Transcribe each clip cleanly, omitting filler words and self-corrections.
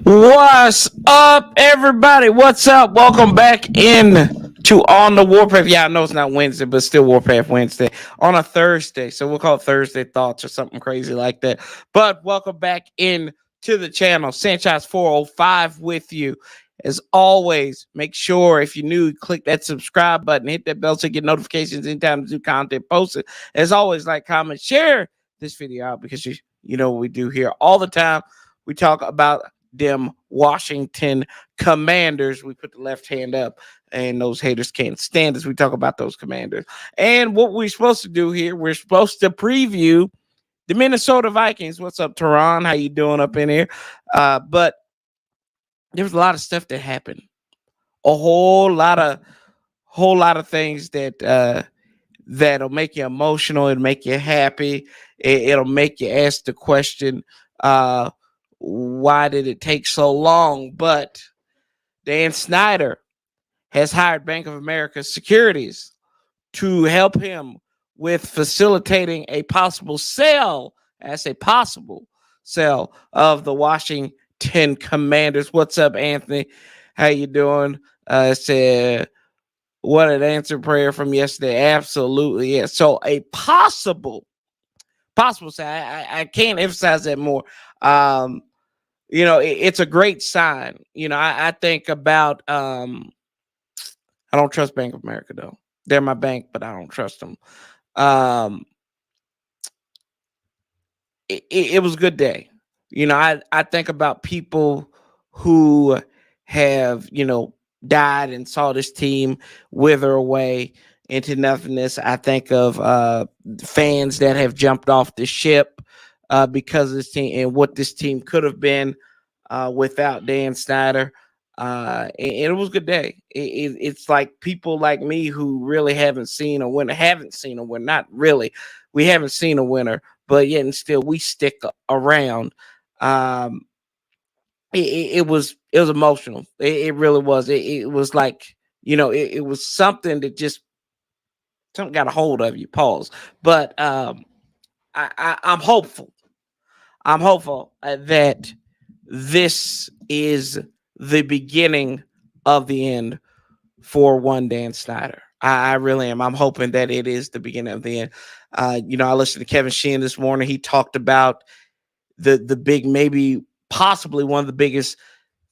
What's up, everybody? What's up? Welcome back in to On the Warpath. Yeah, I know it's not Wednesday, but still Warpath Wednesday on a Thursday. So we'll call it Thursday Thoughts or something crazy like that. But welcome back in to the channel. Sanchez 405 with you. As always, make sure if you're new, click that subscribe button, hit that bell so you get notifications anytime new content posted. As always, like, comment, share this video out because you know what we do here all the time. We talk about them Washington Commanders. We put the left hand up, and those haters can't stand us. We talk about those Commanders. And what we're supposed to do here, we're supposed to preview the Minnesota Vikings. What's up, Tehran? How you doing up in here? But there was a lot of stuff that happened. A whole lot of things that that'll make you emotional. It'll make you happy. It'll make you ask the question, why did it take so long? But Dan Snyder has hired Bank of America Securities to help him with facilitating a possible sale. That's a possible sale of the Washington Commanders. What's up, Anthony? How you doing? Said, what an answer prayer from yesterday. Absolutely, yeah. So a possible sale. I can't emphasize that more. It's a great sign. I think about, I don't trust Bank of America, though. They're my bank, but I don't trust them. It was a good day. I think about people who have, died and saw this team wither away into nothingness. I think of fans that have jumped off the ship because of this team and what this team could have been without Dan Snyder. And it was a good day. It's like people like me who really haven't seen a winner. Not really. We haven't seen a winner, but yet and still we stick around. It was emotional. It really was. It was like, it was something that just something got a hold of you. Pause. But I'm hopeful. I'm hopeful that this is the beginning of the end for one Dan Snyder. I really am. I'm hoping that it is the beginning of the end. I listened to Kevin Sheehan this morning. He talked about the big, maybe possibly one of the biggest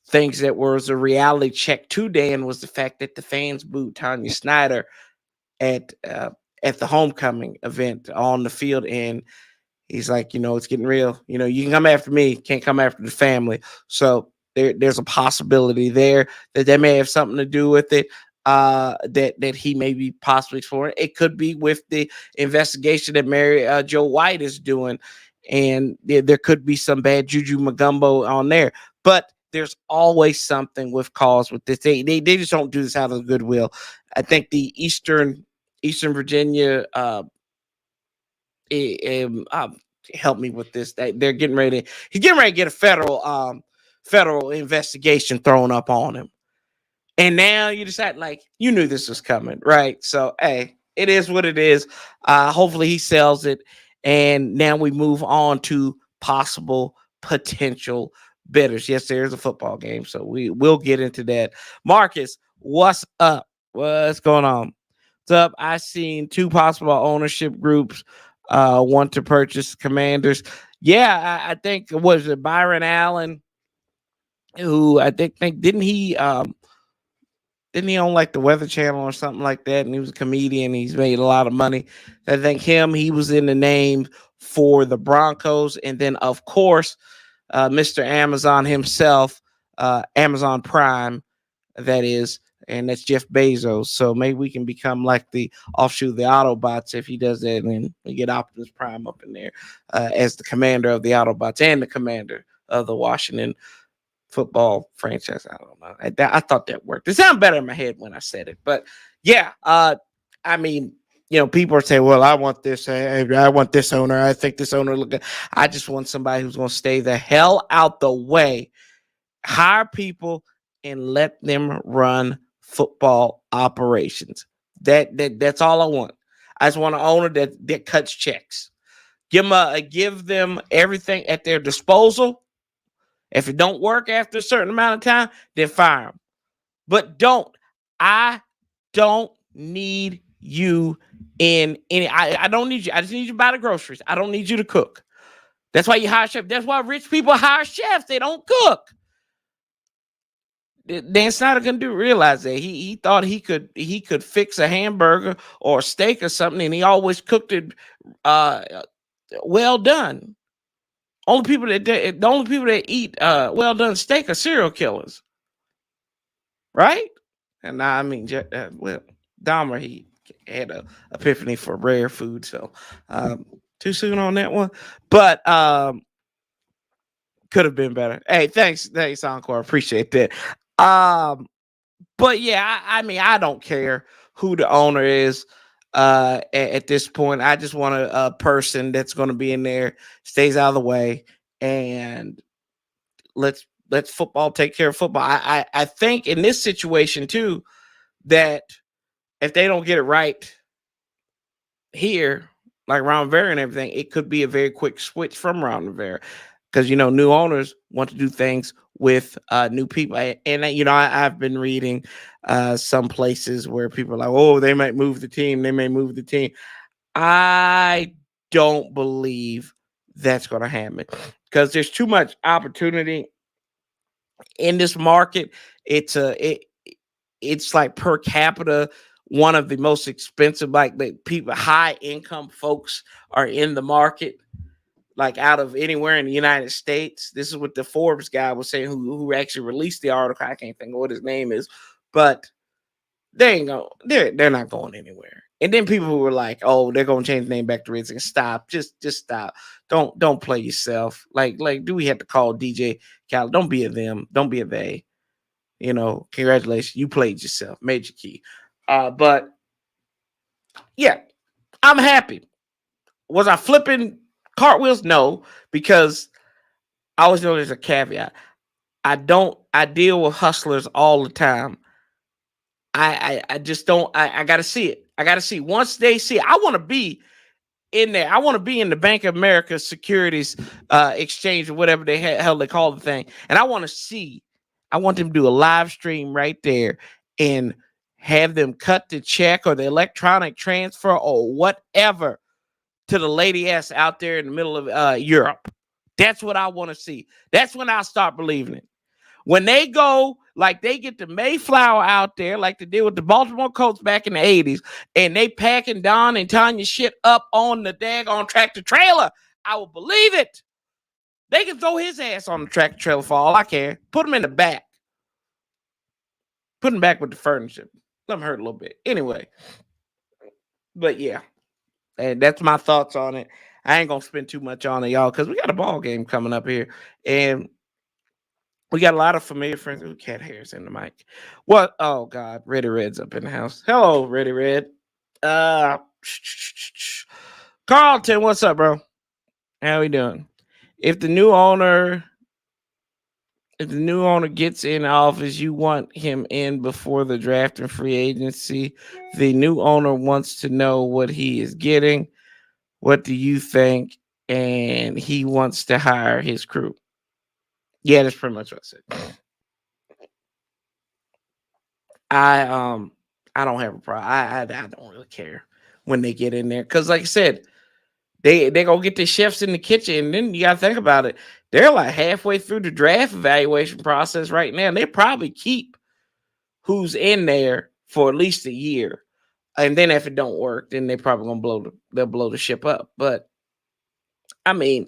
things that was a reality check to Dan was the fact that the fans booed Tanya Snyder at the homecoming event on the field, and he's like, it's getting real. You can come after me, can't come after the family. So there's a possibility there that may have something to do with it. That he may be possibly exploring. It could be with the investigation that Mary Joe White is doing, and there could be some bad juju magumbo on there. But there's always something with cause with this. They just don't do this out of goodwill. I think the Eastern Virginia help me with this. They're getting ready. He's getting ready to get a federal investigation thrown up on him. And now you decide, like, you knew this was coming, right? So, hey, it is what it is. Hopefully he sells it. And now we move on to possible potential bidders. Yes, there's a football game, so we will get into that. Marcus, what's up? What's going on? What's up? I seen two possible ownership groups want to purchase Commanders. Yeah, I think it was Byron Allen, who I think didn't he own like the Weather Channel or something like that? And he was a comedian. He's made a lot of money. I think he was in the name for the Broncos. And then, of course, Mr. Amazon himself, Amazon Prime, that is, and that's Jeff Bezos. So maybe we can become like the offshoot of the Autobots if he does that, and we get Optimus Prime up in there as the commander of the Autobots and the commander of the Washington football franchise. I don't know. I thought that worked. It sounded better in my head when I said it, but yeah. I mean, people are saying, "Well, I want this. I want this owner. I think this owner look good." I just want somebody who's going to stay the hell out the way, hire people, and let them run football operations. That's all I want. I just want an owner that cuts checks. Give them everything at their disposal. If it don't work after a certain amount of time, then fire them. But I don't need you in any. I don't need you. I just need you to buy the groceries. I don't need you to cook. That's why you hire chefs. That's why rich people hire chefs. They don't cook. Dan Snyder couldn't realize that he thought he could fix a hamburger or a steak or something, and he always cooked it uh, well done. The only people that eat well done steak are serial killers, right? And now I mean, well, Dahmer he had a epiphany for rare food, so too soon on that one, but could have been better. Hey, thanks, Encore, appreciate that. But yeah, I mean, I don't care who the owner is at this point. I just want a person that's going to be in there, stays out of the way, and let's football take care of football. I think in this situation too that if they don't get it right here, like Ron Rivera and everything, it could be a very quick switch from Ron Rivera because new owners want to do things with new people, and I've been reading some places where people are like, oh, they might move the team. They may move the team. I don't believe that's going to happen because there's too much opportunity in this market. It's like per capita one of the most expensive, like people, high income folks are in the market, like out of anywhere in the United States. This is what the Forbes guy was saying, who actually released the article. I can't think of what his name is, but they're not going anywhere. And then people were like, "Oh, they're gonna change the name back to Redskins." Stop, just stop. Don't play yourself. Like, do we have to call DJ Khaled? Don't be a them. Don't be a they. Congratulations, you played yourself, major key. But yeah, I'm happy. Was I flipping cartwheels? No, because I always know there's a caveat. I deal with hustlers all the time. I just don't. I got to see it. I got to see. Once they see it, I want to be in there. I want to be in the Bank of America Securities Exchange or whatever the hell they call the thing. And I want to see. I want them to do a live stream right there and have them cut the check or the electronic transfer or whatever to the lady S out there in the middle of Europe. That's what I want to see. That's when I'll start believing it. When they go, like they get the Mayflower out there, like they did with the Baltimore Colts back in the 80s, and they packing Don and Tanya shit up on the daggone tractor trailer, I will believe it. They can throw his ass on the tractor trailer for all I care. Put him in the back. Put him back with the furniture. Let him hurt a little bit. Anyway. But yeah. And that's my thoughts on it. I ain't gonna spend too much on it, y'all, because we got a ball game coming up here. And we got a lot of familiar friends. Ooh, cat hairs in the mic. What? Oh God, Ready Red's up in the house. Hello, Ready Red. Carlton, what's up, bro? How we doing? If the new owner gets in office, you want him in before the draft and free agency. The new owner wants to know what he is getting. What do you think? And he wants to hire his crew. Yeah, that's pretty much what I said. I don't have a problem. I don't really care when they get in there because, like I said, they gonna get the chefs in the kitchen, and then you gotta think about it. They're like halfway through the draft evaluation process right now. And they probably keep who's in there for at least a year, and then if it don't work, then they probably gonna blow the ship up. But I mean,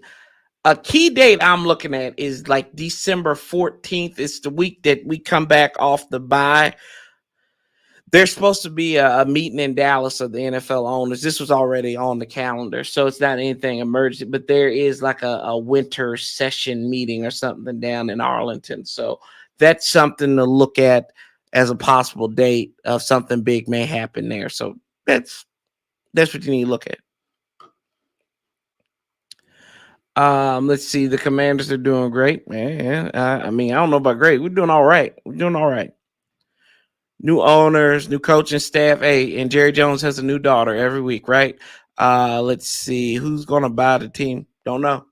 a key date I'm looking at is like December 14th. It's the week that we come back off the bye. There's supposed to be a meeting in Dallas of the NFL owners. This was already on the calendar, so it's not anything emergency, but there is like a winter session meeting or something down in Arlington. So that's something to look at as a possible date of something big may happen there. So that's what you need to look at. Let's see. The Commanders are doing great, man. I mean, I don't know about great. We're doing all right. new owners, new coaching staff. Hey, and Jerry Jones has a new daughter every week, right? Let's see who's gonna buy the team. Don't know.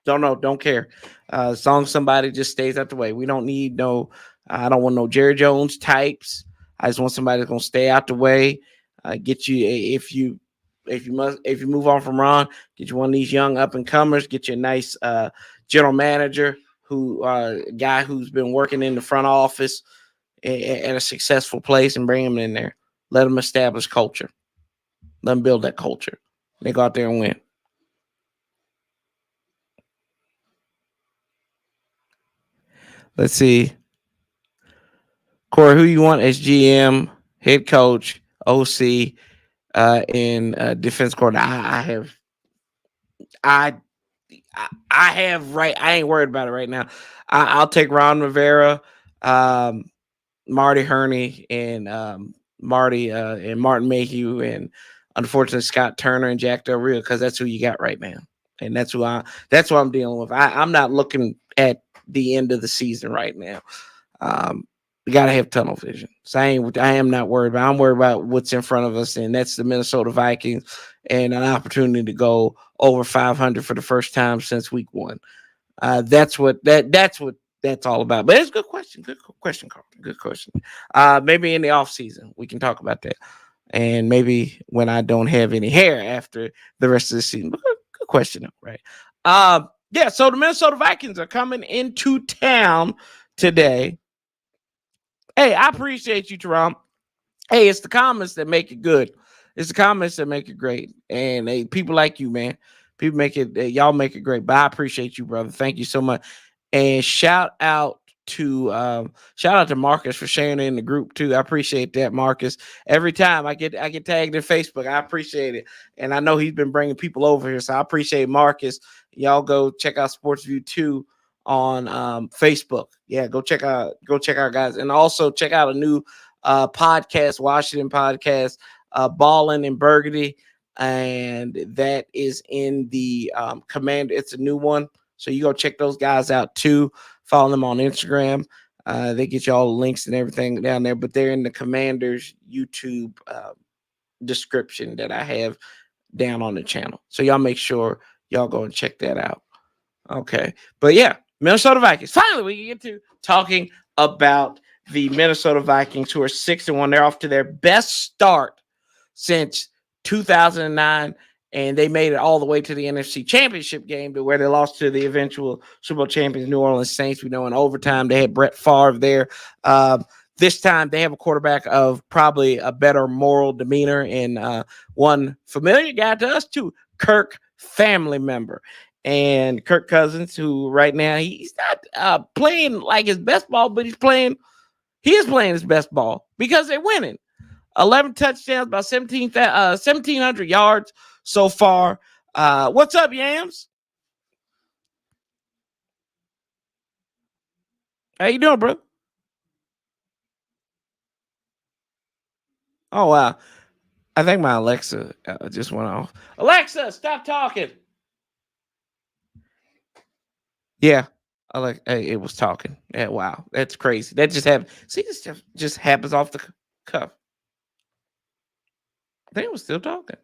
Don't know. Don't care. As long as somebody just stays out the way. We don't need no. I don't want no Jerry Jones types. I just want somebody that's gonna stay out the way. Get you if you move on from Ron, get you one of these young up and comers. Get you a nice general manager guy who's been working in the front office at a successful place and bring him in there. Let them establish culture. Let them build that culture. They go out there and win. Let's see. Corey, who you want as GM, head coach, OC, and defense coordinator? I have right. I ain't worried about it right now. I'll take Ron Rivera, Marty Herney, and Marty and Martin Mayhew, and unfortunately Scott Turner and Jack Del Rio, because that's who you got right now, and that's what I'm dealing with. I'm not looking at the end of the season right now. We got to have tunnel vision. So I am not worried about. I'm worried about what's in front of us, and that's the Minnesota Vikings and an opportunity to go over 500 for the first time since week 1. That's what that's all about. But it's a good question. Good question, Carlton. Good question. Maybe in the off season we can talk about that, and maybe when I don't have any hair after the rest of the season. But good question, right? Yeah. So the Minnesota Vikings are coming into town today. Hey, I appreciate you, Teron. Hey, it's the comments that make it good. It's the comments that make it great. And hey, people like you, man. People make it, y'all make it great. But I appreciate you, brother. Thank you so much. And shout out to Marcus for sharing it in the group too. I appreciate that, Marcus. Every time I get tagged in Facebook, I appreciate it. And I know he's been bringing people over here, so I appreciate Marcus. Y'all go check out Sports View 2 on Facebook. Yeah, go check out guys, and also check out a new podcast, Washington podcast, Ballin' and Burgundy, and that is in the Commander. It's a new one, so you go check those guys out too. Follow them on Instagram. They get you all the links and everything down there, but they're in the Commander's YouTube description that I have down on the channel. So y'all make sure y'all go and check that out. Okay, but yeah, Minnesota Vikings. Finally, we can get to talking about the Minnesota Vikings, who are 6-1. They're off to their best start since 2009, and they made it all the way to the NFC Championship game, to where they lost to the eventual Super Bowl champions, New Orleans Saints. We know in overtime they had Brett Favre there. This time they have a quarterback of probably a better moral demeanor, and one familiar guy to us too, Kirk family member. And Kirk Cousins, who right now he's not playing like his best ball, but he is playing his best ball because they're winning. 11 touchdowns, about 1,700 yards so far. What's up, Yams? How you doing, bro? Oh, wow. I think my Alexa just went off. Alexa, stop talking. Yeah. It was talking. Yeah, wow. That's crazy. That just happened. See, this stuff just happens off the cuff. I think it was still talking.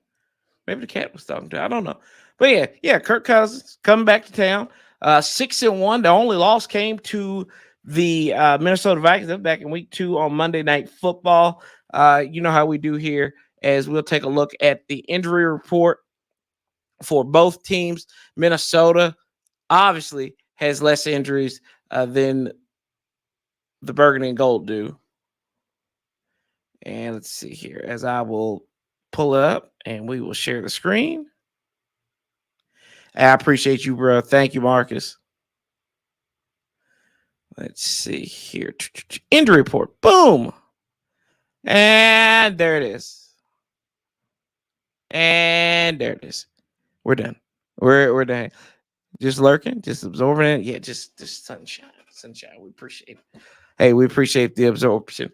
Maybe the cat was talking to her. I don't know. But yeah, Kirk Cousins coming back to town. 6-1. The only loss came to the Minnesota Vikings. They're back in week 2 on Monday Night Football. You know how we do here, as we'll take a look at the injury report for both teams. Minnesota obviously has less injuries than the Burgundy and Gold do. And let's see here, as I will pull it up and we will share the screen. I appreciate you, bro. Thank you, Marcus. Let's see here. Injury report. Boom. And there it is. And there it is. We're done. We're done. Just lurking, just absorbing it. Yeah, just sunshine. We appreciate it. Hey, we appreciate the absorption.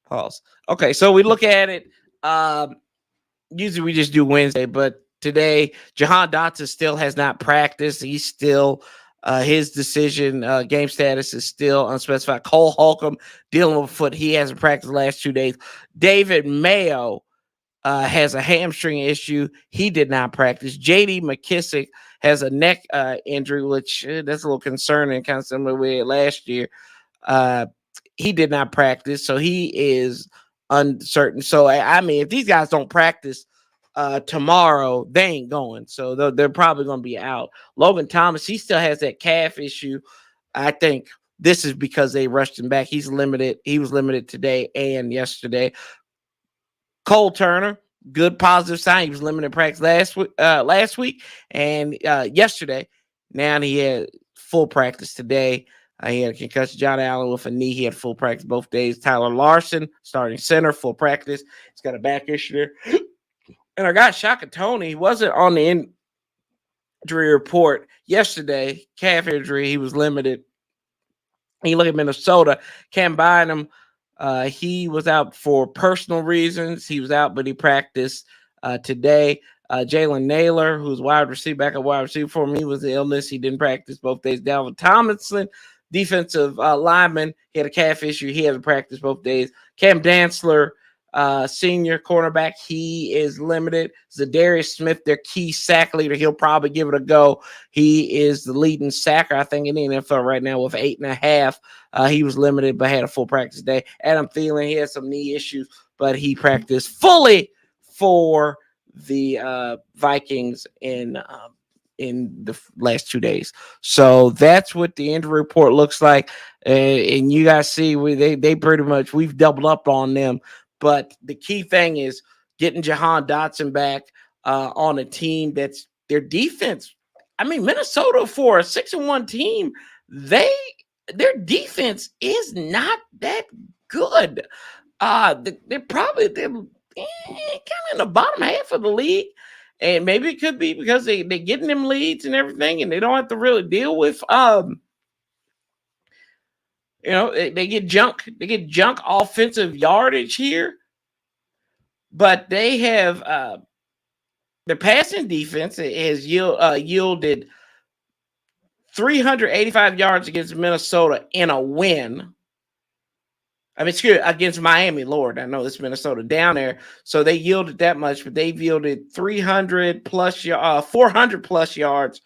Pause. Okay, so we look at it. Usually we just do Wednesday, but today Jahan Dotson still has not practiced. He's still His decision game status is still unspecified. Cole Holcomb dealing with foot. He hasn't practiced the last 2 days. David Mayo has a hamstring issue. He did not practice. J.D. McKissick has a neck injury, which that's a little concerning, kind of similar with last year. He did not practice, so he is uncertain. So, I mean, if these guys don't practice tomorrow, they ain't going. So they're probably going to be out. Logan Thomas, he still has that calf issue. I think this is because they rushed him back. He's limited. He was limited today and yesterday. Cole Turner, good positive sign. He was limited practice last week and yesterday. Now he had full practice today. He had a concussion. John Allen with a knee. He had full practice both days. Tyler Larson, starting center, full practice. He's got a back issue there. And our guy Shaka Tony wasn't on the injury report yesterday. Calf injury. He was limited. And you look at Minnesota, Cam Bynum, he was out for personal reasons. He was out, but he practiced today. Jalen Naylor, who's wide receiver, backup wide receiver for him, he was the illness. He didn't practice both days. Dalvin Tomlinson, defensive lineman, he had a calf issue. He hasn't practiced both days. Cam Dantzler, senior cornerback, he is limited. Zadarius Smith, their key sack leader, he'll probably give it a go. He is the leading sacker, I think, in the NFL right now with 8.5. He was limited, but had a full practice day. Adam Thielen, he had some knee issues, but he practiced fully for the Vikings in the last 2 days. So that's what the injury report looks like. And you guys see, they pretty much, we've doubled up on them. But the key thing is getting Jahan Dotson back on a team that's their defense. I mean, Minnesota, for a 6-1 team, their defense is not that good. They're probably kind of in the bottom half of the league. And maybe it could be because they're getting them leads and everything, and they don't have to really deal with they get junk offensive yardage here, but they have their passing defense has yielded 385 yards against Minnesota in a win. I mean, against Miami. Lord, I know this Minnesota down there, so they yielded that much, but they've yielded 400 plus yards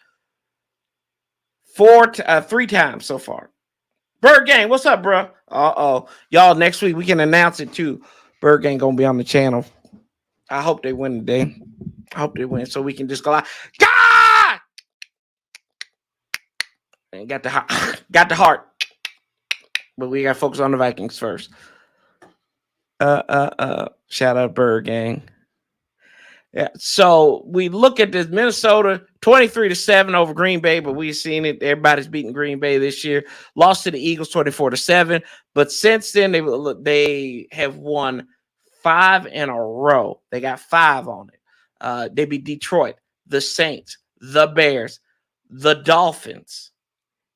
3 times so far. Bird Gang, what's up, bro? Y'all, next week we can announce it too. Bird Gang gonna be on the channel. I hope they win today. I hope they win so we can just go out. God! And got the heart. But we gotta focus on the Vikings first. Shout out Bird Gang. Yeah, so we look at this Minnesota 23-7 over Green Bay, but we've seen it. Everybody's beating Green Bay this year. Lost to the Eagles 24-7, but since then they have won 5 in a row. They got 5 on it. They beat Detroit, the Saints, the Bears, the Dolphins,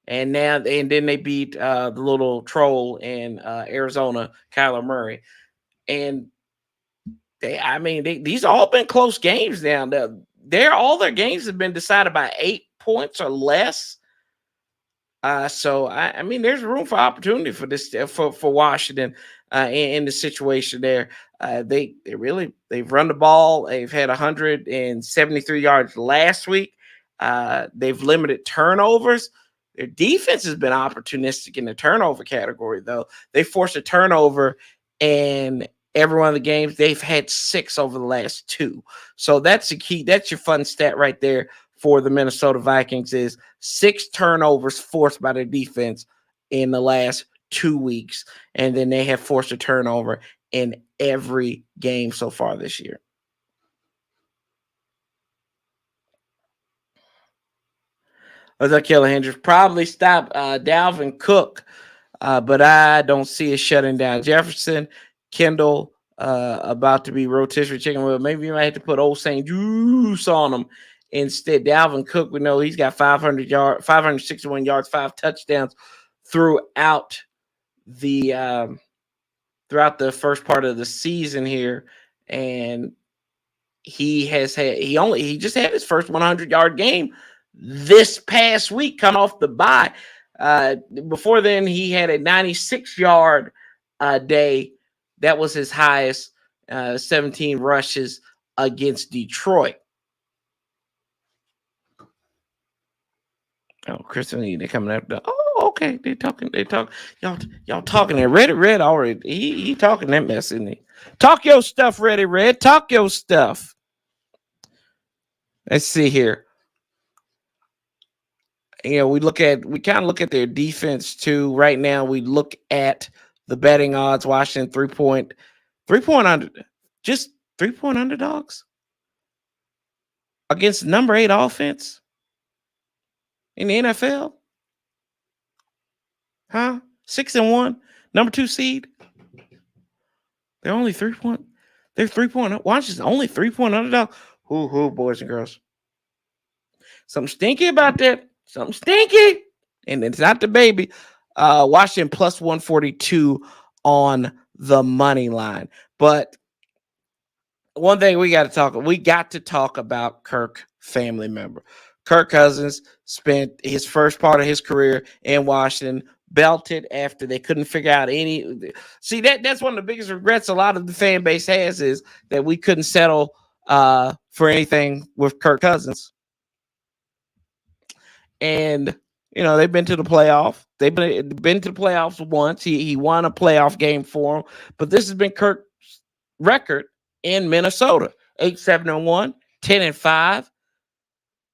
and then they beat the little troll in Arizona, Kyler Murray, and these all been close games now. All their games have been decided by 8 points or less. So there's room for opportunity for this for Washington in the situation there. They've run the ball. They've had 173 yards last week. They've limited turnovers. Their defense has been opportunistic in the turnover category, though. They forced a turnover and every one of the games, they've had 6 over the last 2. So that's the key. That's your fun stat right there for the Minnesota Vikings is 6 turnovers forced by their defense in the last 2 weeks. And then they have forced a turnover in every game so far this year. Killer Hendricks probably stop Dalvin Cook, but I don't see it shutting down Jefferson. Kendall about to be rotisserie chicken. Well, maybe you might have to put old St. Juice on him instead. Dalvin Cook, we know he's got 561 yards, 5 touchdowns throughout the first part of the season here, and he just had his first 100-yard game this past week, coming off the bye. Before then, he had a 96-yard day. That was his highest, 17 rushes against Detroit. Oh, Kristen, they're coming up. Oh, okay. They're talking. Y'all talking there. Red already. He talking that mess, isn't he? Talk your stuff, Red. Talk your stuff. Let's see here. We kind of look at their defense too. Right now, we look at the betting odds. Washington 3-point under, just 3-point underdogs against number 8 offense in the NFL. Huh? 6-1, number 2 seed. They're only 3-point. They're 3-point. Washington's only 3-point underdog. Who, boys and girls. Something stinky about that. Something stinky. And it's not the baby. Washington plus 142 on the money line. But one thing we got to talk about Kirk family member. Kirk Cousins spent his first part of his career in Washington, belted after they couldn't figure out any. See, that's one of the biggest regrets a lot of the fan base has, is that we couldn't settle for anything with Kirk Cousins. And they've been to the playoff. They've been to the playoffs once. He won a playoff game for them. But this has been Kirk's record in Minnesota: 8-7-1, 10-5.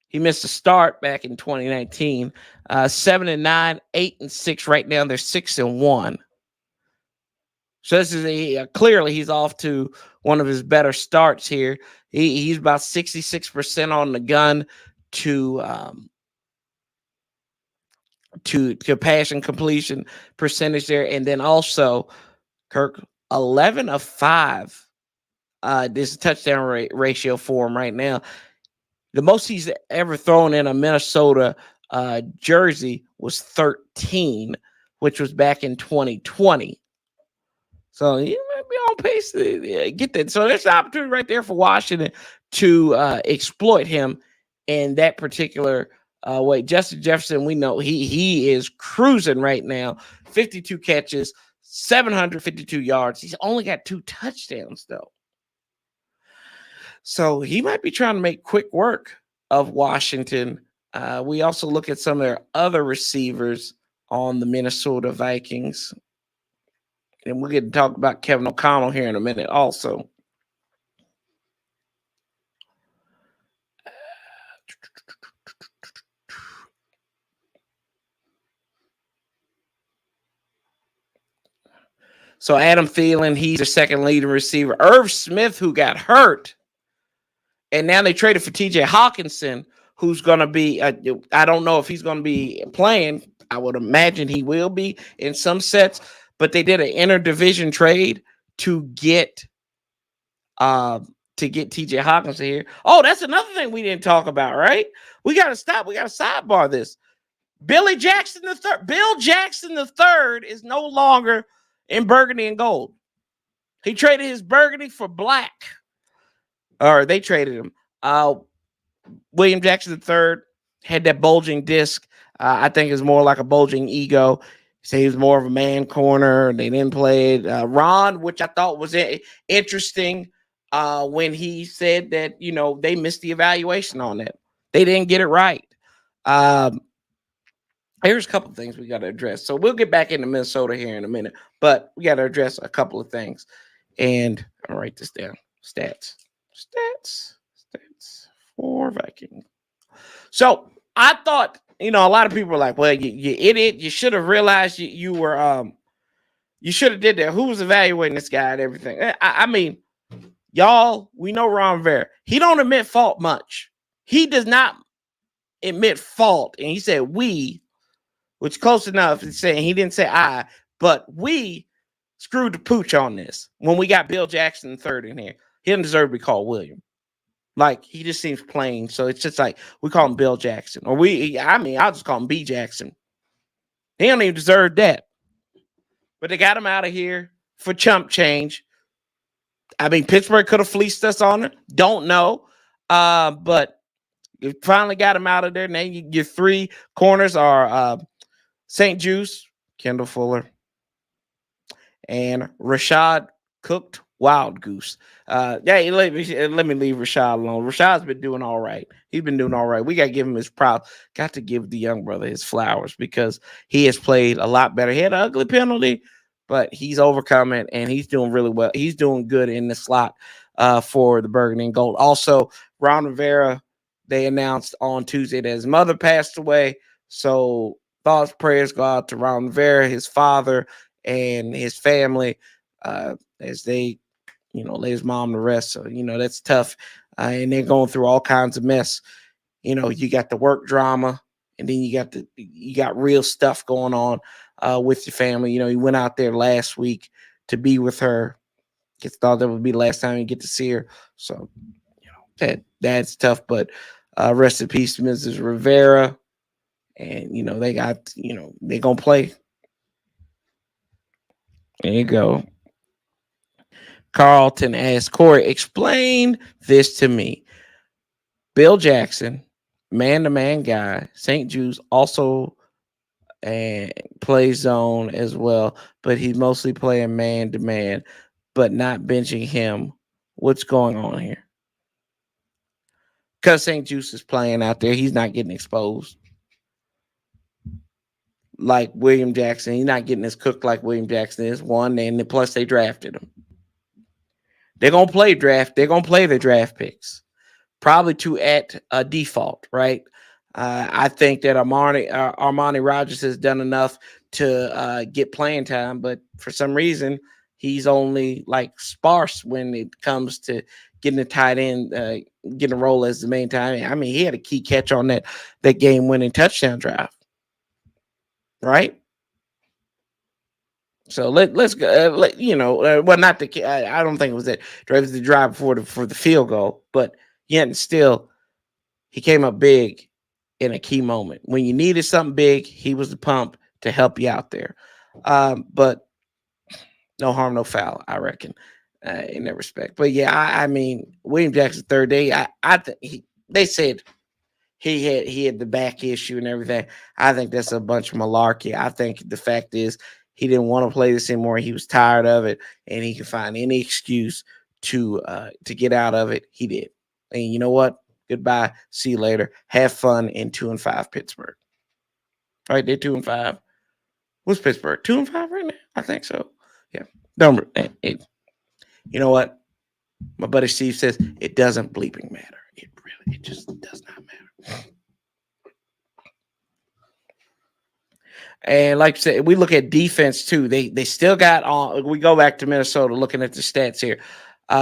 He missed a start back in 2019. 7-9, 8-6. Right now they're 6-1. So this is clearly he's off to one of his better starts here. He's about 66% on the gun to pass and completion percentage there. And then also Kirk 11 of 5. This is touchdown ratio for him right now. The most he's ever thrown in a Minnesota jersey was 13, which was back in 2020. So he might be on pace to get that. So there's an opportunity right there for Washington to exploit him in that particular way. Justin Jefferson, we know he is cruising right now. 52 catches, 752 yards. He's only got 2 touchdowns, though. So he might be trying to make quick work of Washington. We also look at some of their other receivers on the Minnesota Vikings. And we'll get to talk about Kevin O'Connell here in a minute also. So Adam Thielen, he's their second leading receiver. Irv Smith, who got hurt. And now they traded for TJ Hawkinson, who's going to be, I don't know if he's going to be playing. I would imagine he will be in some sets. But they did an interdivision trade to get TJ Hawkinson here. Oh, that's another thing we didn't talk about, right? We got to stop. We got to sidebar this. Bill Jackson III is no longer in burgundy and gold. He traded his burgundy for black. Or they traded him. William Jackson III had that bulging disc. I think it's more like a bulging ego. So he was more of a man corner. They didn't play it. Ron, which I thought was interesting when he said that, they missed the evaluation on that. They didn't get it right. Here's a couple of things we got to address. So we'll get back into Minnesota here in a minute, but we got to address a couple of things. And I'll write this down. Stats for Vikings. So I thought, a lot of people were like, well, you idiot. You should have realized you were, you should have did that. Who was evaluating this guy and everything? I mean, y'all, we know Ron Rivera. He don't admit fault much. He does not admit fault. And he said we, which close enough to saying he didn't say I, but we screwed the pooch on this when we got Bill Jackson III in here. He doesn't deserve to be called William. Like, he just seems plain. So it's just like we call him Bill Jackson. Or I'll just call him B Jackson. He don't even deserve that. But they got him out of here for chump change. I mean, Pittsburgh could have fleeced us on it. Don't know. But You finally got him out of there. Now your three corners are St. Juice, Kendall Fuller, and Rashad Cooked Wild Goose. Yeah, let me leave Rashad alone. Rashad's been doing all right. He's been doing all right. We got to give him his props. Got to give the young brother his flowers because he has played a lot better. He had an ugly penalty, but he's overcome it and he's doing really well. He's doing good in the slot for the Burgundy and Gold. Also, Ron Rivera, they announced on Tuesday that his mother passed away. So thoughts, prayers go out to Ron Rivera, his father, and his family as they, lay his mom to rest. So, that's tough. And they're going through all kinds of mess. You got the work drama, and then you got real stuff going on with your family. You went out there last week to be with her. Just thought that would be the last time you get to see her. So, that's tough. But rest in peace, Mrs. Rivera. And they got, they're gonna play. There you go. Carlton asked Corey, explain this to me. Bill Jackson, man-to-man guy, St. Jude's also plays zone as well, but he's mostly playing man-to-man, but not benching him. What's going on here? Because St. Jude's is playing out there, he's not getting exposed like William Jackson. He's not getting as cooked like William Jackson is. One, and plus they drafted him. They're gonna play draft. They're gonna play the draft picks, probably to at a default, right? I think that Armani Rogers has done enough to get playing time, but for some reason he's only like sparse when it comes to getting a tight end, getting a role as the main time. I mean, he had a key catch on that game-winning touchdown drive, right? So let's go. Well, not the. I don't think it was that drive. It was the drive for the field goal, but yet still, he came up big in a key moment when you needed something big. He was the pump to help you out there. But no harm, no foul. I reckon in that respect. But yeah, I mean, William Jackson third day. I think they said he had the back issue and everything. I think that's a bunch of malarkey. I think the fact is he didn't want to play this anymore. He was tired of it, and he could find any excuse to get out of it. He did. And you know what? Goodbye. See you later. Have fun in 2-5 Pittsburgh. All right, they're 2-5. What's Pittsburgh? 2-5 right now? I think so. Yeah. Don't. You know what? My buddy Steve says it doesn't bleeping matter. It just does not matter. And like I said, we look at defense too. They still got on. We go back to Minnesota looking at the stats here.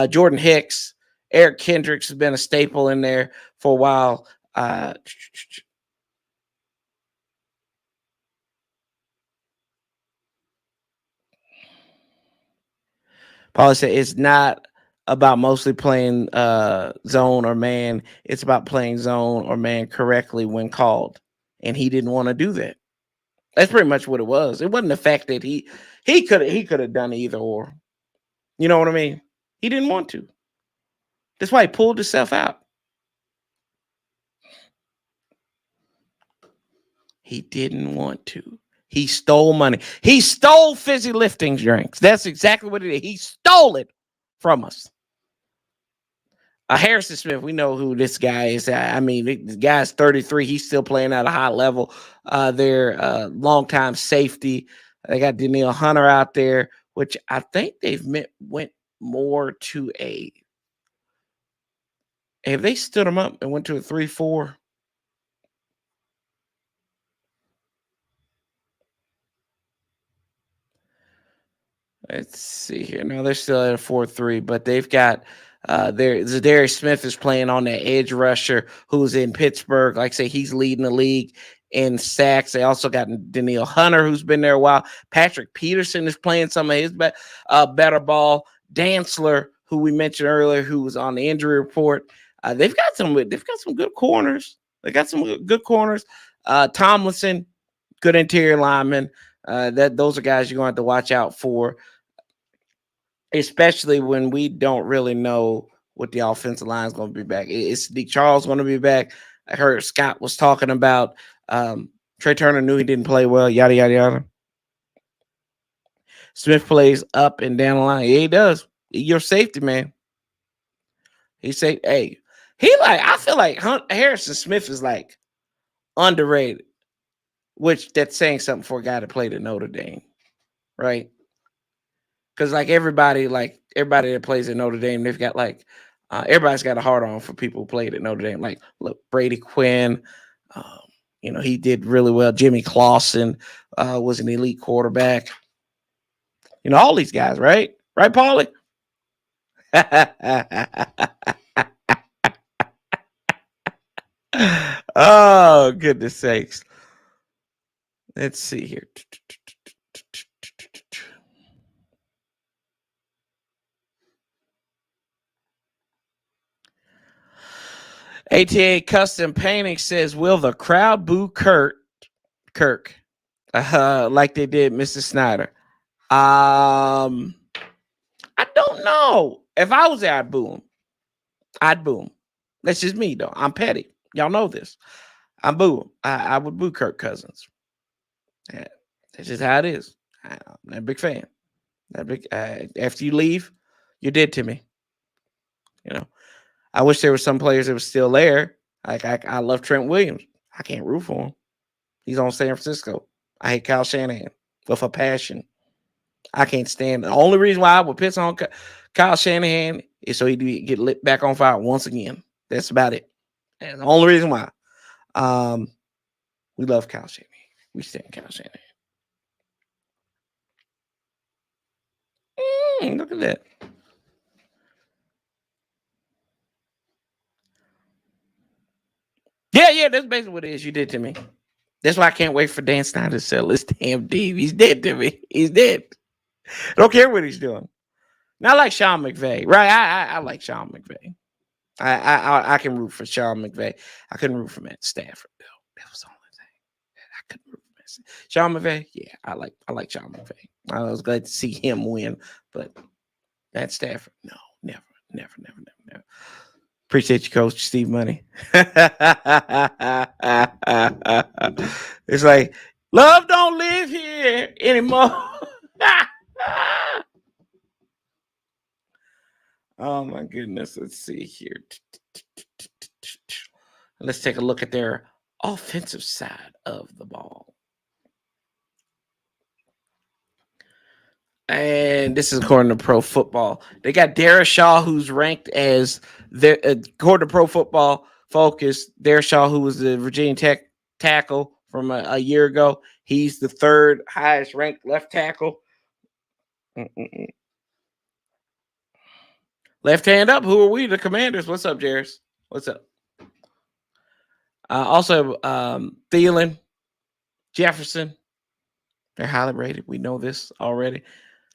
Jordan Hicks, Eric Kendricks has been a staple in there for a while. Paul said it's not about mostly playing zone or man. It's about playing zone or man correctly when called. And he didn't want to do that. That's pretty much what it was. It wasn't the fact that he could have done either or. You know what I mean? He didn't want to. That's why he pulled himself out. He didn't want to. He stole money. He stole fizzy lifting drinks. That's exactly what it is. He stole it from us. Harrison Smith, we know who this guy is. I mean, the guy's 33. He's still playing at a high level. They're longtime safety. They got Danielle Hunter out there, which I think went more to a. Have they stood him up and went to a 3-4? Let's see here. No, they're still at a 4-3, but they've got Zadarius Smith is playing on that edge rusher who's in Pittsburgh. Like I say, he's leading the league in sacks. They also got Danielle Hunter, who's been there a while. Patrick Peterson is playing some of his better ball. Dantzler, who we mentioned earlier, who was on the injury report. They've got some good corners. They got some good corners. Tomlinson, good interior lineman. Those are guys you're going to have to watch out for, especially when we don't really know what the offensive line is going to be back. Is Nick Charles going to be back? I heard Scott was talking about Trey Turner knew he didn't play well, yada, yada, yada. Smith plays up and down the line. Yeah, he does. Your safety, man. He say, hey, I feel like Harrison Smith is like underrated, which that's saying something for a guy that played at Notre Dame, right? Because like everybody that plays at Notre Dame, they've got like everybody's got a hard on for people who played at Notre Dame. Like, look, Brady Quinn, um, he did really well. Jimmy Clausen was an elite quarterback. All these guys, right? Right, Paulie? Oh, goodness sakes. Let's see here. ATA Custom Painting says, will the crowd boo Kirk like they did Mr. Snyder? I don't know. If I was there, I'd boo him. That's just me, though. I'm petty. Y'all know this. I'm boo him. I would boo Kirk Cousins. Yeah, that's just how it is. I'm not a big fan. After you leave, you're dead to me. I wish there were some players that were still there. Like I love Trent Williams. I can't root for him. He's on San Francisco. I hate Kyle Shanahan with a passion. I can't stand. The only reason why I would piss on Kyle Shanahan is so he get lit back on fire once again. That's about it. And the only reason why. We love Kyle Shanahan. We stand Kyle Shanahan. Look at that. Yeah, that's basically what it is. You did to me. That's why I can't wait for Dan Snyder to sell this damn team. He's dead to me. He's dead. Don't care what he's doing. Not like Sean McVay, right? I like Sean McVay. I can root for Sean McVay. I couldn't root for Matt Stafford though. That was the only thing. I couldn't root for Matt. Sean McVay. Yeah, I like Sean McVay. I was glad to see him win, but Matt Stafford, no, never. Appreciate you, Coach Steve Money. It's like love don't live here anymore. Oh my goodness. Let's see here. Let's take a look at their offensive side of the ball. And this is according to Pro Football. They got Darius Shaw, who's ranked as their according to Pro Football Focus. Darius Shaw, who was the Virginia Tech tackle from a year ago, he's the third highest ranked left tackle. Left hand up. Who are we? The Commanders. What's up, Jairus? What's up? Also, Thielen, Jefferson. They're highly rated. We know this already.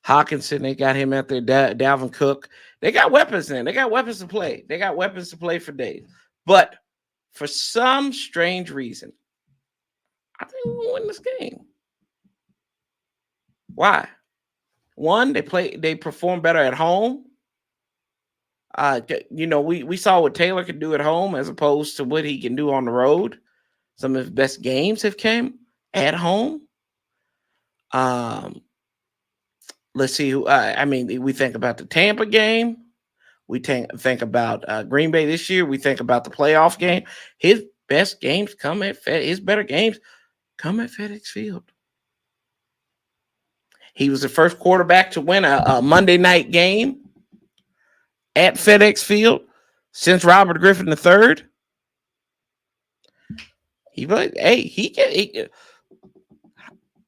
Hawkinson, they got him out there. Dalvin Cook. They got weapons in. They got weapons to play. They got weapons to play for days. But for some strange reason, I think we're gonna win this game. Why? One, they perform better at home. We saw what Taylor could do at home as opposed to what he can do on the road. Some of his best games have came at home. Let's see who. We think about the Tampa game. We think about Green Bay this year. We think about the playoff game. His best games come at his better games come at FedEx Field. He was the first quarterback to win a Monday night game at FedEx Field since Robert Griffin III. He can.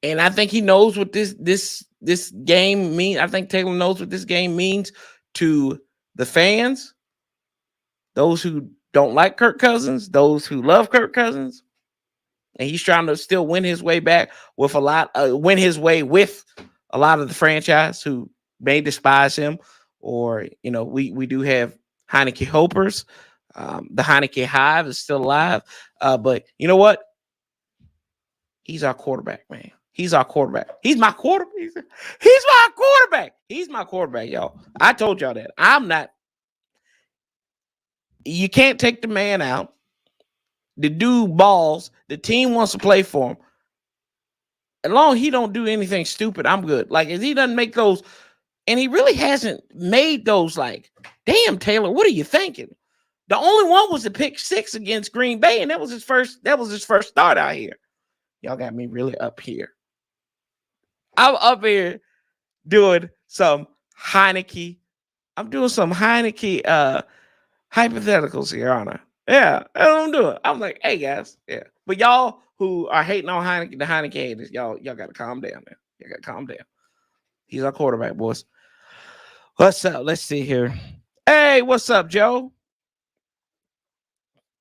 And I think he knows what this game means. I think Taylor knows what this game means to the fans, those who don't like Kirk Cousins, those who love Kirk Cousins, and he's trying to still win his way back with win his way with a lot of the franchise who may despise him, or we do have Heineke Hopers. The Heineke Hive is still alive, but you know what? He's our quarterback, man. He's our quarterback. He's my quarterback. He's my quarterback. He's my quarterback, y'all. I told y'all that. I'm not. You can't take the man out. The dude balls. The team wants to play for him. As long as he don't do anything stupid, I'm good. Like, if he doesn't make those, and he really hasn't made those, like, damn, Taylor, what are you thinking? The only one was the pick 6 against Green Bay, and that was his first start out here. Y'all got me really up here. I'm up here doing some Heineke. I'm doing some Heineke hypotheticals here, aren't I? Yeah, that's what I'm doing. I'm like, hey guys, yeah. But y'all who are hating on Heineke, the Heineke haters, y'all gotta calm down, man. You gotta calm down. He's our quarterback, boys. What's up? Let's see here. Hey, what's up, Joe?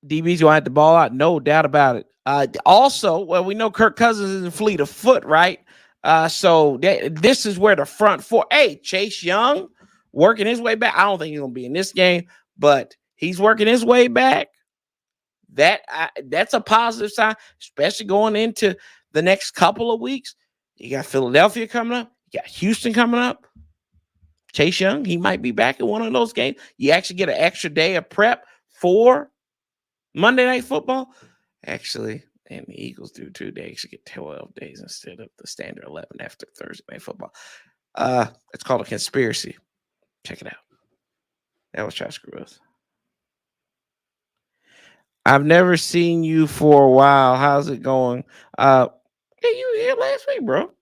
DB's gonna have the ball out, no doubt about it. Also, well, we know Kirk Cousins is a fleet of foot, right? So this is where the front four. Hey, Chase Young working his way back. I don't think he's gonna be in this game, but he's working his way back. That's a positive sign, especially going into the next couple of weeks. You got Philadelphia coming up. You got Houston coming up. Chase Young, he might be back in one of those games. You actually get an extra day of prep for Monday Night Football. Actually, and the Eagles do too. They actually get 12 days instead of the standard 11 after Thursday Night Football. It's called a conspiracy. Check it out. That was trying to screw us. I've never seen you for a while. How's it going? Yeah, you were here last week, bro.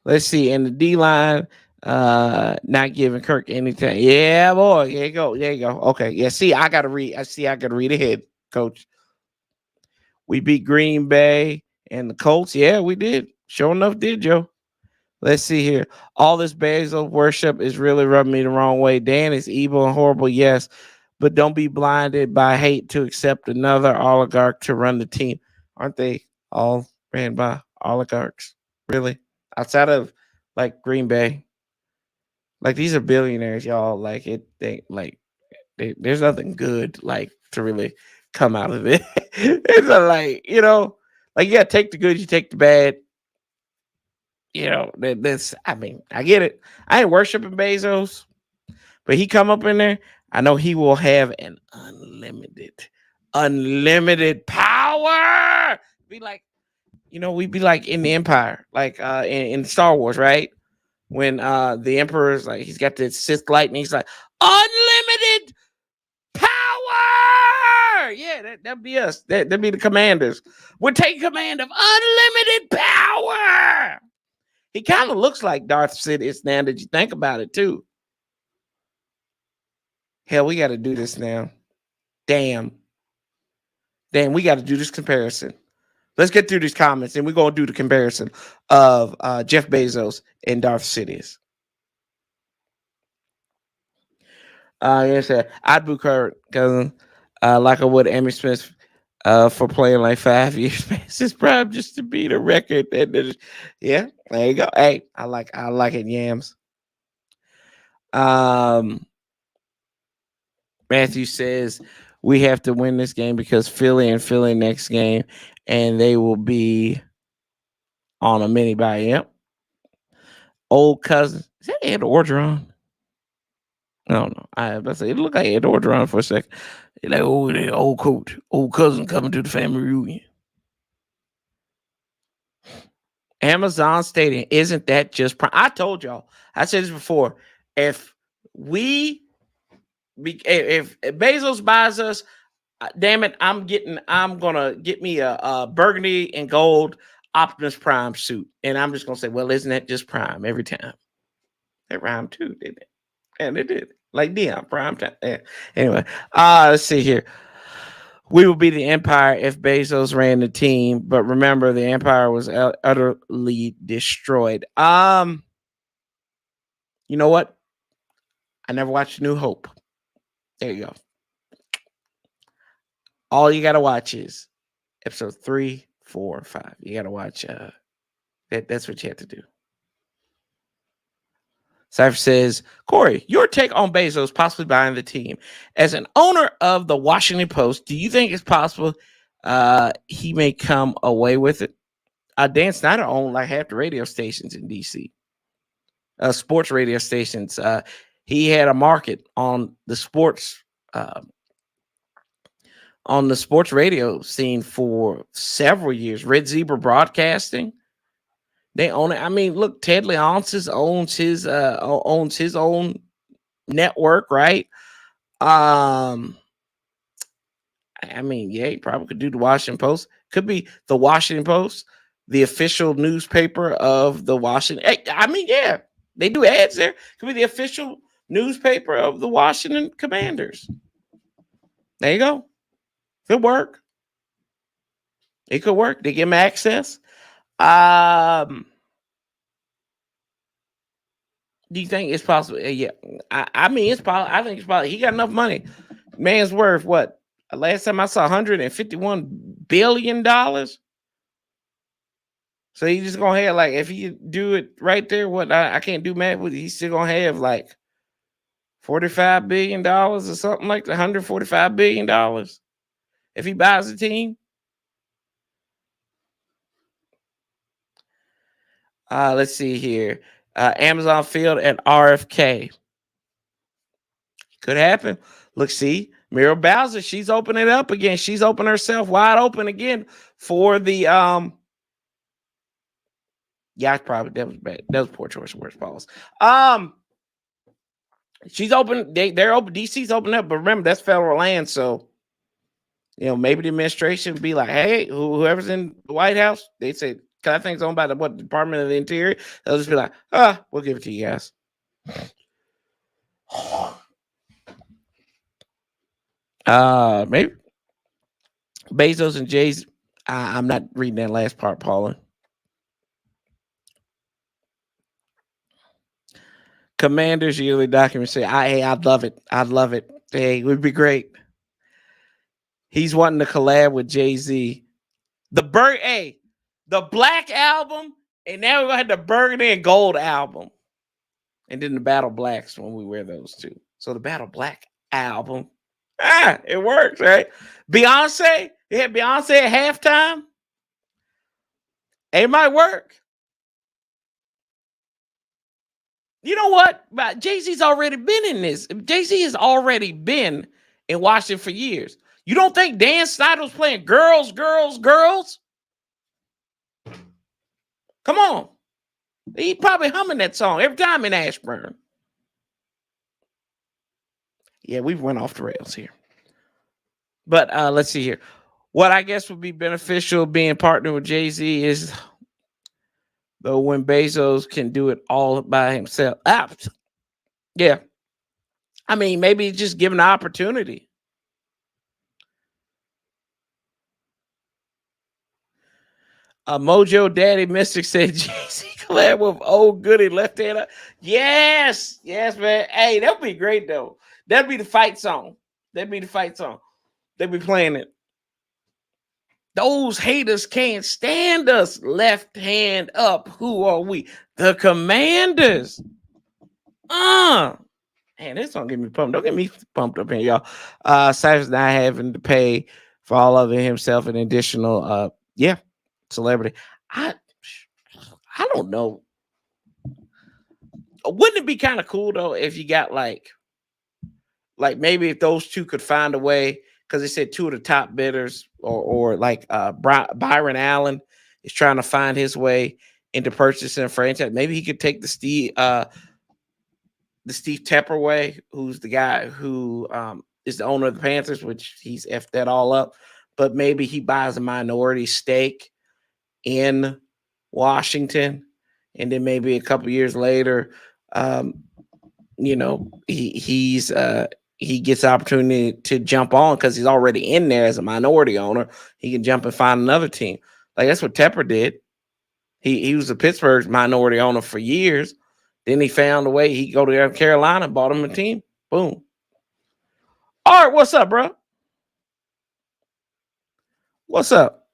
Let's see. And the D line, not giving Kirk anything. Yeah, boy. There you go. There you go. Okay. Yeah. See, I gotta read ahead, coach. We beat Green Bay and the Colts. Yeah, we did. Sure enough, did, Joe. Let's see here. All this Basil worship is really rubbing me the wrong way. Dan is evil and horrible, yes, but don't be blinded by hate to accept another oligarch to run the team. Aren't they all ran by oligarchs? Really? Outside of like Green Bay, like these are billionaires, y'all. Like there's nothing good like to really come out of it. It's like like you gotta take the good, you take the bad. That's. I mean, I get it. I ain't worshiping Bezos, but he come up in there. I know he will have an unlimited power. Be like, we'd be like in the Empire, like in Star Wars, right? When the Emperor's like, he's got the Sith lightning, he's like, unlimited power. Yeah, that'd be us. That'd be the commanders. We're taking command of unlimited power. He kind of looks like Darth Sidious now that you think about it, too. Hell, we got to do this now. Damn, we got to do this comparison. Let's get through these comments, and we're going to do the comparison of Jeff Bezos and Darth Sidious. Yes, I'd book her cousin like I would Emmy Smith for playing like 5 years past his prime just to beat a record. Yeah, there you go. Hey, I like it, Yams. Matthew says we have to win this game because Philly next game, and they will be on a mini bye. Yep. Old cousin. Is that Ed Orgeron? I don't know. It looked like Ed Orgeron for a second. Like, the old coach, old cousin coming to the family reunion. Amazon Stadium, isn't that just prime? I told y'all. I said this before. If Bezos buys us, damn it, I'm gonna get me a burgundy and gold Optimus Prime suit, and I'm just gonna say, well, isn't that just Prime every time? That rhymed too, didn't it? And it did, like Dion Prime time. Yeah. Anyway, let's see here. We will be the Empire if Bezos ran the team, but remember, the Empire was utterly destroyed. You know what? I never watched New Hope. There you go. All you gotta watch is episode 3, 4, 5. You gotta watch. That's what you have to do. Cypher says, Corey, your take on Bezos possibly buying the team. As an owner of the Washington Post, do you think it's possible he may come away with it? Dan Snyder owned like half the radio stations in D.C. Sports radio stations. He had a market on the sports on the sports radio scene for several years. Red Zebra Broadcasting, they own it. I mean, look, Ted Leonsis owns his own network, right? Um, I mean, yeah, he probably could do the Washington Post. Could be the Washington Post, the official newspaper of the Washington. I mean, yeah, they do ads there. Could be the official newspaper of the Washington Commanders. There you go. Could work. It could work. They give him access. Do you think it's possible? Yeah, I mean, it's possible. I think it's possible. He got enough money. Man's worth what? Last time I saw $151 billion. So he's just gonna have like if he do it right there, what I can't do math with. He's still gonna have like $45 billion or something like that. $145 billion if he buys a team. Let's see here. Amazon Field at RFK. Could happen. Look, see, Muriel Bowser, she's opening it up again. She's opened herself wide open again for the yeah, probably that was bad. That was poor choice of words, pause. She's open, they're open, DC's open up, but remember that's federal land, so maybe the administration would be like, hey, whoever's in the White House, they say, because I think it's owned by the Department of the Interior. They'll just be like, we'll give it to you guys. Maybe Bezos and Jay's. I'm not reading that last part, Paula. Commanders yearly document say, hey, I'd love it. I'd love it. Hey, it would be great. He's wanting to collab with Jay-Z. The Black album, and now we're gonna have the Burgundy and Gold album. And then the Battle Blacks when we wear those two. So the Battle Black album. It works, right? Beyonce, you had Beyonce at halftime. It might work. You know what? Jay-Z's already been in this. Jay-Z has already been in Washington for years. You don't think Dan Snyder was playing Girls, Girls, Girls? Come on. He probably humming that song every time in Ashburn. Yeah, we went off the rails here. But let's see here. What I guess would be beneficial being partnered with Jay-Z is though when Bezos can do it all by himself. Yeah. I mean, maybe just given the opportunity. Mojo Daddy Mystic said Jay-Z collab with Old Goody Left Hand. Yes, man. Hey, that would be great though. That'd be the fight song. They'd be playing it. Those haters can't stand us. Left hand up. Who are we? The Commanders. Man, this don't get me pumped. Don't get me pumped up here, y'all. Cypher's not having to pay for all of it himself an additional celebrity. I don't know. Wouldn't it be kind of cool though if you got like maybe if those two could find a way, because they said two of the top bidders or like Byron Allen is trying to find his way into purchasing a franchise. Maybe he could take the Steve Tepper way, who's the guy who is the owner of the Panthers, which he's effed that all up. But maybe he buys a minority stake in Washington, and then maybe a couple years later, he gets the opportunity to jump on because he's already in there as a minority owner. He can jump and find another team. Like that's what Tepper did. He was a Pittsburgh minority owner for years. Then he found a way. He go to Carolina, bought him a team. Boom. All right, what's up, bro? What's up?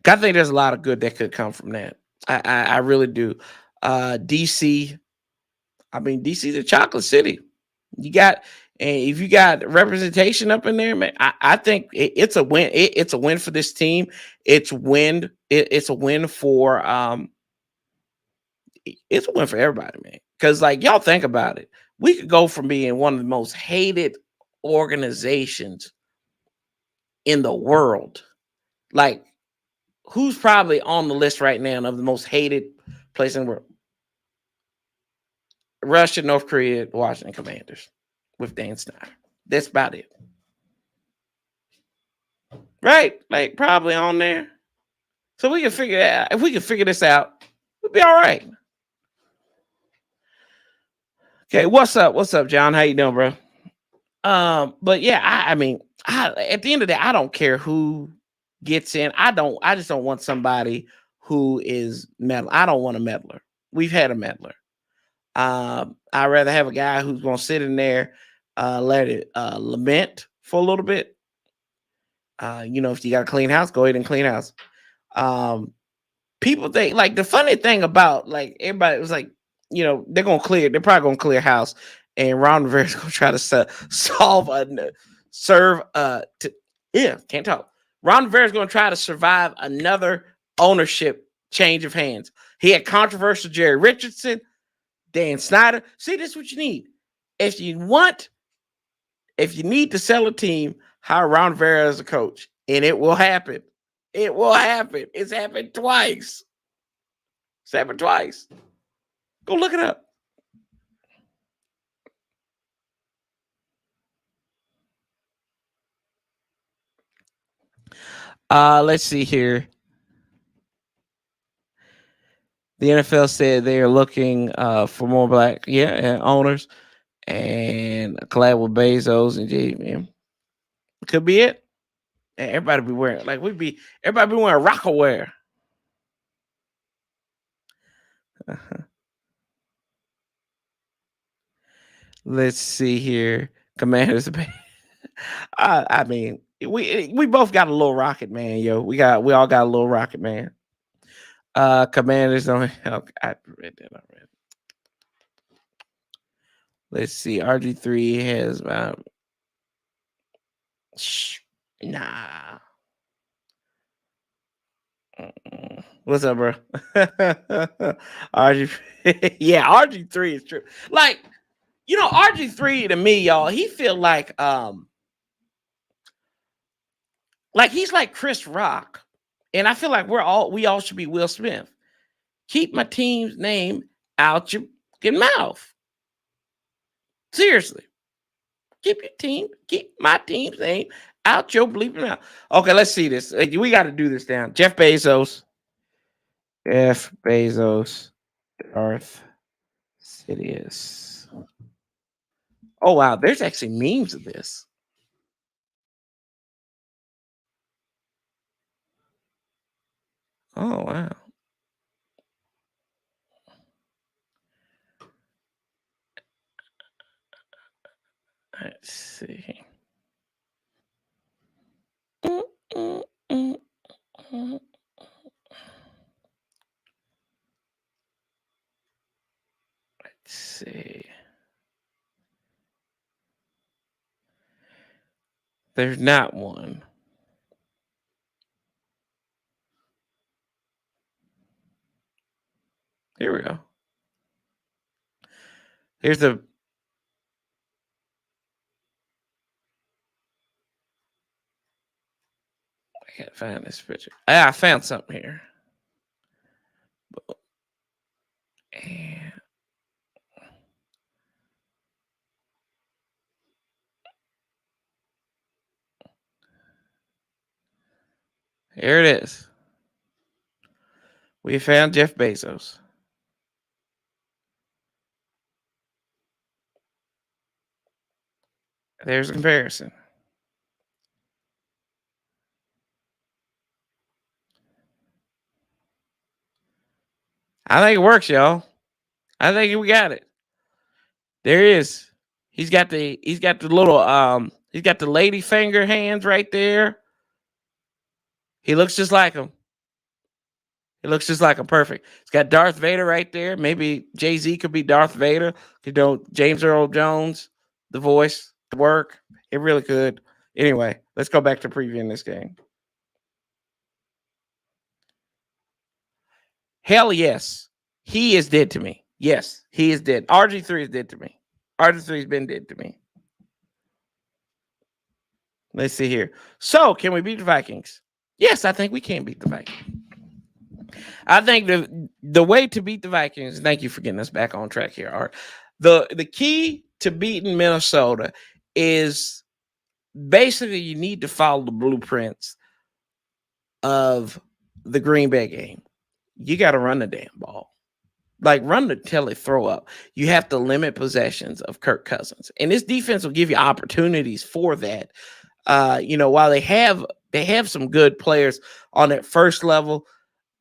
I think there's a lot of good that could come from that. I really do. DC. I mean, DC's a chocolate city. And if you got representation up in there, man, I think it's a win. It's a win for this team. It's a win for it's a win for everybody, man. Because like y'all think about it, we could go from being one of the most hated organizations in the world. Like, who's probably on the list right now of the most hated place in the world? Russia, North Korea, Washington Commanders with Dan Snyder. That's about it. Right? Like, probably on there. So we can figure that out. If we can figure this out, we'll be all right. Okay, what's up? What's up, John? How you doing, bro? But yeah, I mean, at the end of the day, I don't care who gets in. I just don't want somebody who is meddler. I don't want a meddler. We've had a meddler. I'd rather have a guy who's gonna sit in there, let it lament for a little bit. If you got a clean house, go ahead and clean house. People think, like, the funny thing about, like, everybody was like, they're probably gonna clear house, and Ron Rivera's gonna try to can't talk. Ron Rivera's gonna try to survive another ownership change of hands. He had controversial Jerry Richardson, Dan Snyder. See, this is what you need. If you need to sell a team, hire Ron Rivera as a coach, and it will happen. It will happen. It's happened twice. Go look it up. Let's see here. The NFL said they are looking for more black owners and collab with Bezos and JM. Could be it. And everybody be wearing everybody be wearing Rockaware. Let's see here. Commanders. I mean, we both got a little Rocket Man, yo. We all got a little Rocket Man. Commanders don't. I read that already. Let's see. RG3 has nah. What's up, bro? RG, yeah, RG3 is true. Like, RG3 to me, y'all, he feel like he's like Chris Rock, and I feel like we all should be Will Smith. Keep my team's name out your mouth. Seriously, keep my team's name out your bleeping mouth. Okay, let's see this. We got to do this down. Jeff Bezos, Darth Sidious. Oh wow, there's actually memes of this. Oh wow. Let's see. Let's see. There's not one. Here we go. Here's the. I can't find this picture. I found something here. And here it is. We found Jeff Bezos. There's a comparison. I think it works, y'all. I think we got it. There he is. He's got the little he's got the lady finger hands right there. He looks just like him. Perfect. It's got Darth Vader right there. Maybe Jay-Z could be Darth Vader. James Earl Jones, the voice, the work. It really could. Anyway, let's go back to previewing this game. Hell yes. He is dead to me. Yes, he is dead. RG3 is dead to me. RG3 has been dead to me. Let's see here. So, can we beat the Vikings? Yes, I think we can beat the Vikings. I think the way to beat the Vikings. Thank you for getting us back on track here, Art. The key to beating Minnesota is basically you need to follow the blueprints of the Green Bay game. You got to run the damn ball. Like run the till they throw up. You have to limit possessions of Kirk Cousins, and this defense will give you opportunities for that. While they have some good players on that first level,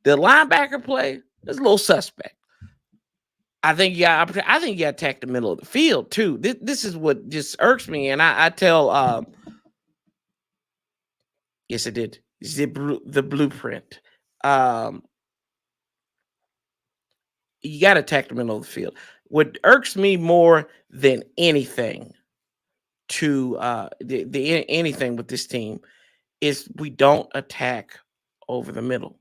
the linebacker play is a little suspect. I think you got to attack the middle of the field too. This is what just irks me, and I tell yes, it did. The blueprint. You got to attack the middle of the field. What irks me more than anything anything with this team is we don't attack over the middle.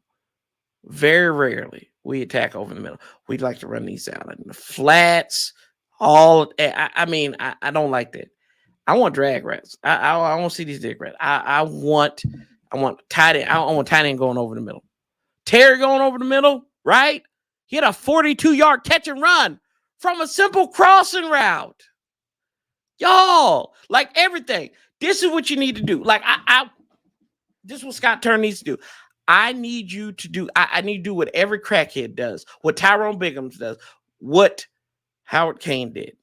Very rarely we attack over the middle. We'd like to run these out in the flats. I don't like that. I want drag routes. I want to see these dig routes. I want tight end. I want tight end going over the middle. Terry going over the middle, right? He had a 42-yard catch and run from a simple crossing route. Y'all, like everything. This is what you need to do. Like this is what Scott Turner needs to do. I need you to do. I need to do what every crackhead does, what Tyrone Biggums does, what Howard Kane did.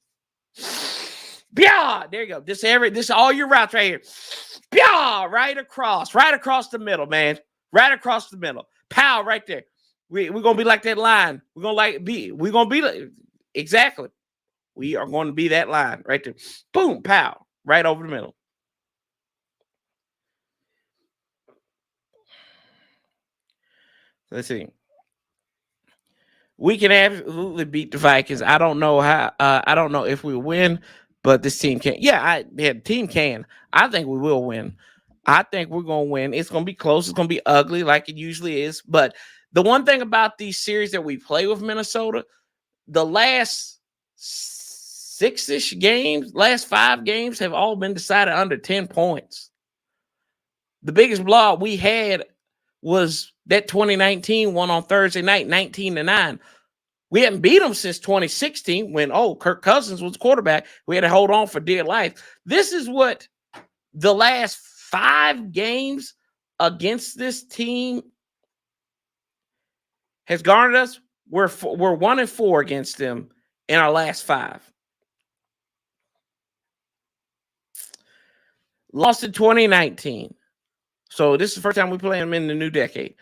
Yeah, there you go. This is all your routes right here. Yeah, right across the middle, man. Right across the middle. Pow, right there. We're gonna be like that line. We're gonna be like exactly. We are going to be that line right there. Boom, pow, right over the middle. Let's see. We can absolutely beat the Vikings. I don't know how. I don't know if we win, but this team can. Yeah, the team can. I think we will win. I think we're going to win. It's going to be close. It's going to be ugly like it usually is. But the one thing about these series that we play with Minnesota, the last 6-ish games, last 5 games have all been decided under 10 points. The biggest blowout we had was that 2019 one on Thursday night, 19-9. We haven't beat them since 2016 when, Kirk Cousins was quarterback. We had to hold on for dear life. This is what the last 5 games against this team has garnered us. We're 1-4 against them in our last 5. Lost in 2019. So this is the first time we play them in the new decade.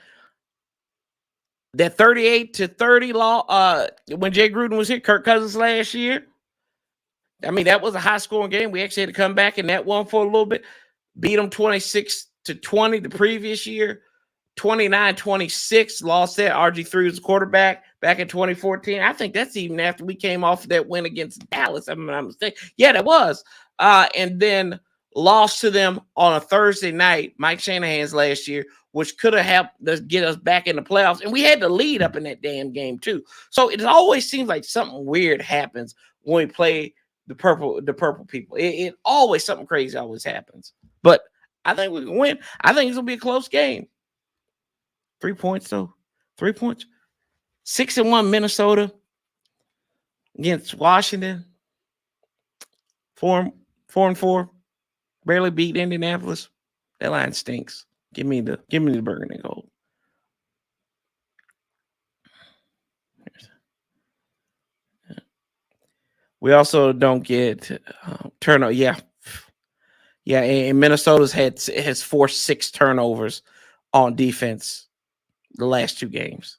That 38-30 when Jay Gruden was here, Kirk Cousins last year. I mean, that was a high-scoring game. We actually had to come back in that one for a little bit. Beat them 26-20 the previous year. 29-26, lost that. RG3 was the quarterback back in 2014. I think that's even after we came off of that win against Dallas. I'm not mistaken. Yeah, that was. And then lost to them on a Thursday night, Mike Shanahan's last year, which could have helped us get us back in the playoffs. And we had the lead up in that damn game, too. So it always seems like something weird happens when we play the purple people. It always, something crazy always happens. But I think we can win. I think it's going to be a close game. 3 points, though. 3 points. 6-1 Minnesota against Washington. 4-4. Barely beat Indianapolis. That line stinks. Give me the burgundy gold. We also don't get turnover. Yeah. And Minnesota's has forced 6 turnovers on defense the last 2 games.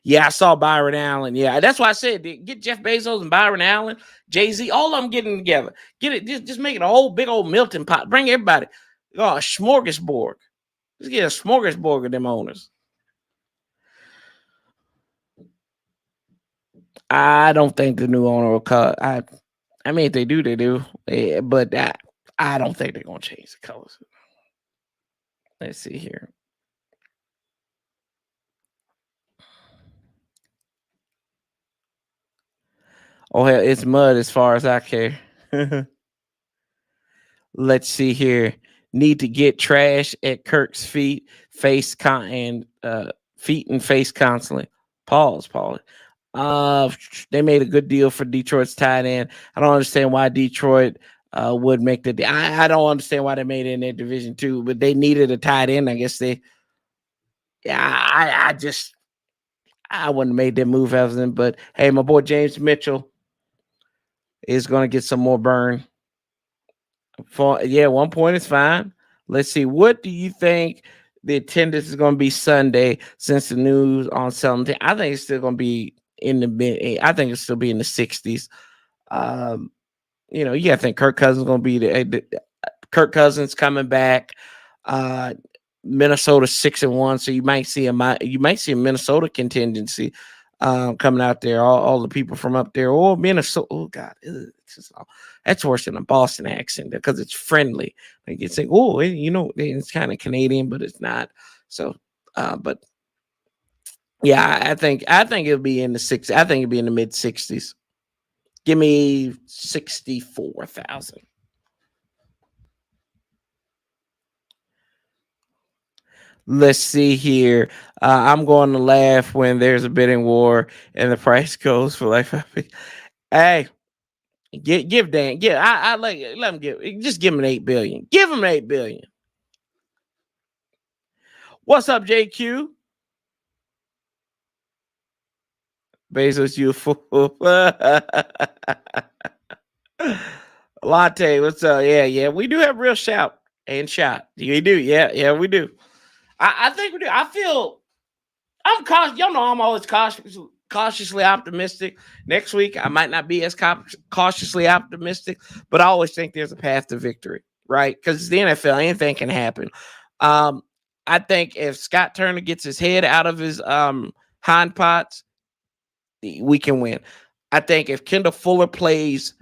Yeah, I saw Byron Allen. Yeah, that's why I said get Jeff Bezos and Byron Allen, Jay-Z, all of them getting together. Get it, just make it a whole big old melting pot. Bring everybody. A smorgasbord. Let's get a smorgasbord of them owners. I don't think the new owner will cut. I mean, if they do, they do. But I don't think they're going to change the colors. Let's see here. Oh, hell, it's mud as far as I care. Let's see here. Need to get trash at Kirk's feet, feet and face constantly. Pause, Paul. Uh, they made a good deal for Detroit's tight end. I don't understand why Detroit would make I don't understand why they made it in their division too, but they needed a tight end. I guess they. Yeah, I wouldn't have made that move as them. But hey, my boy James Mitchell is going to get some more burn. For yeah, 1 point is fine. Let's see. What do you think the attendance is going to be Sunday since the news on 17? I think it's still going to be in the mid. I think it's still be in the 60s. Um, I think Kirk Cousins going to be Kirk Cousins coming back. Uh, Minnesota 6-1, so you might see a Minnesota contingency coming out there. All the people from up there, or Minnesota. Oh God, that's worse than a Boston accent because it's friendly. Like it's like, it's kind of Canadian, but it's not. So, but yeah, I think it'll be in the six. I think it'll be in the mid 60s. Give me 64,000. Let's see here. I'm going to laugh when there's a bidding war and the price goes for like 5. Hey, give Dan. Yeah, I like let him just give him an 8 billion. Give him 8 billion. What's up, JQ? Bezos, you fool. Latte, what's up? Yeah. We do have real shout and shot. We do. Yeah, we do. I think we do. I feel I'm cautious. Y'all know I'm always cautiously optimistic. Next week, I might not be as cautiously optimistic, but I always think there's a path to victory, right? Because it's the NFL, anything can happen. Um, I think if Scott Turner gets his head out of his hind pots, we can win. I think if Kendall Fuller plays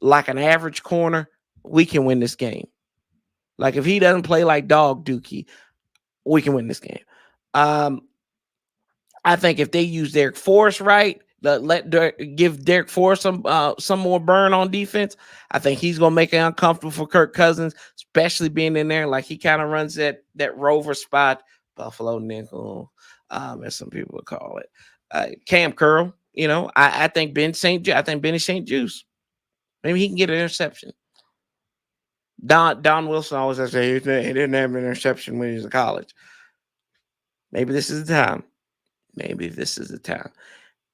like an average corner, we can win this game. Like if he doesn't play like dog Dookie, we can win this game. I think if they use Derek Forrest right, give Derek Forrest some more burn on defense. I think he's gonna make it uncomfortable for Kirk Cousins, especially being in there like he kind of runs that rover spot, Buffalo nickel, as some people would call it. Cam Curl, I think Benny St. Juice, maybe he can get an interception. Don Wilson always has to say he didn't have an interception when he was in college. Maybe this is the time. Maybe this is the time.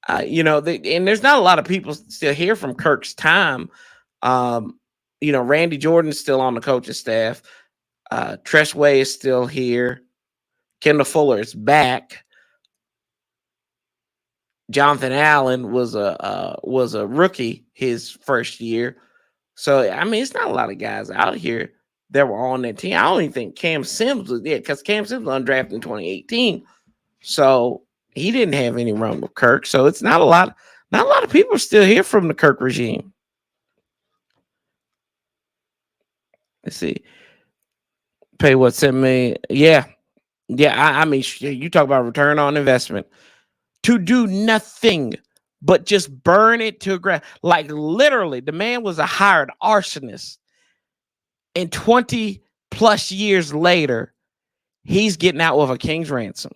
And there's not a lot of people still here from Kirk's time. Randy Jordan's still on the coaching staff. Treshway is still here. Kendall Fuller is back. Jonathan Allen was a rookie his first year. So I mean, it's not a lot of guys out here that were on that team. I don't even think Cam Sims was there because Cam Sims was undrafted in 2018. So he didn't have any run with Kirk. So it's not a lot of people are still here from the Kirk regime. Let's see. Pay what, 7 million? Yeah. I mean, you talk about return on investment. To do nothing but just burn it to ground. Like literally, the man was a hired arsonist. And 20 plus years later, he's getting out with a king's ransom.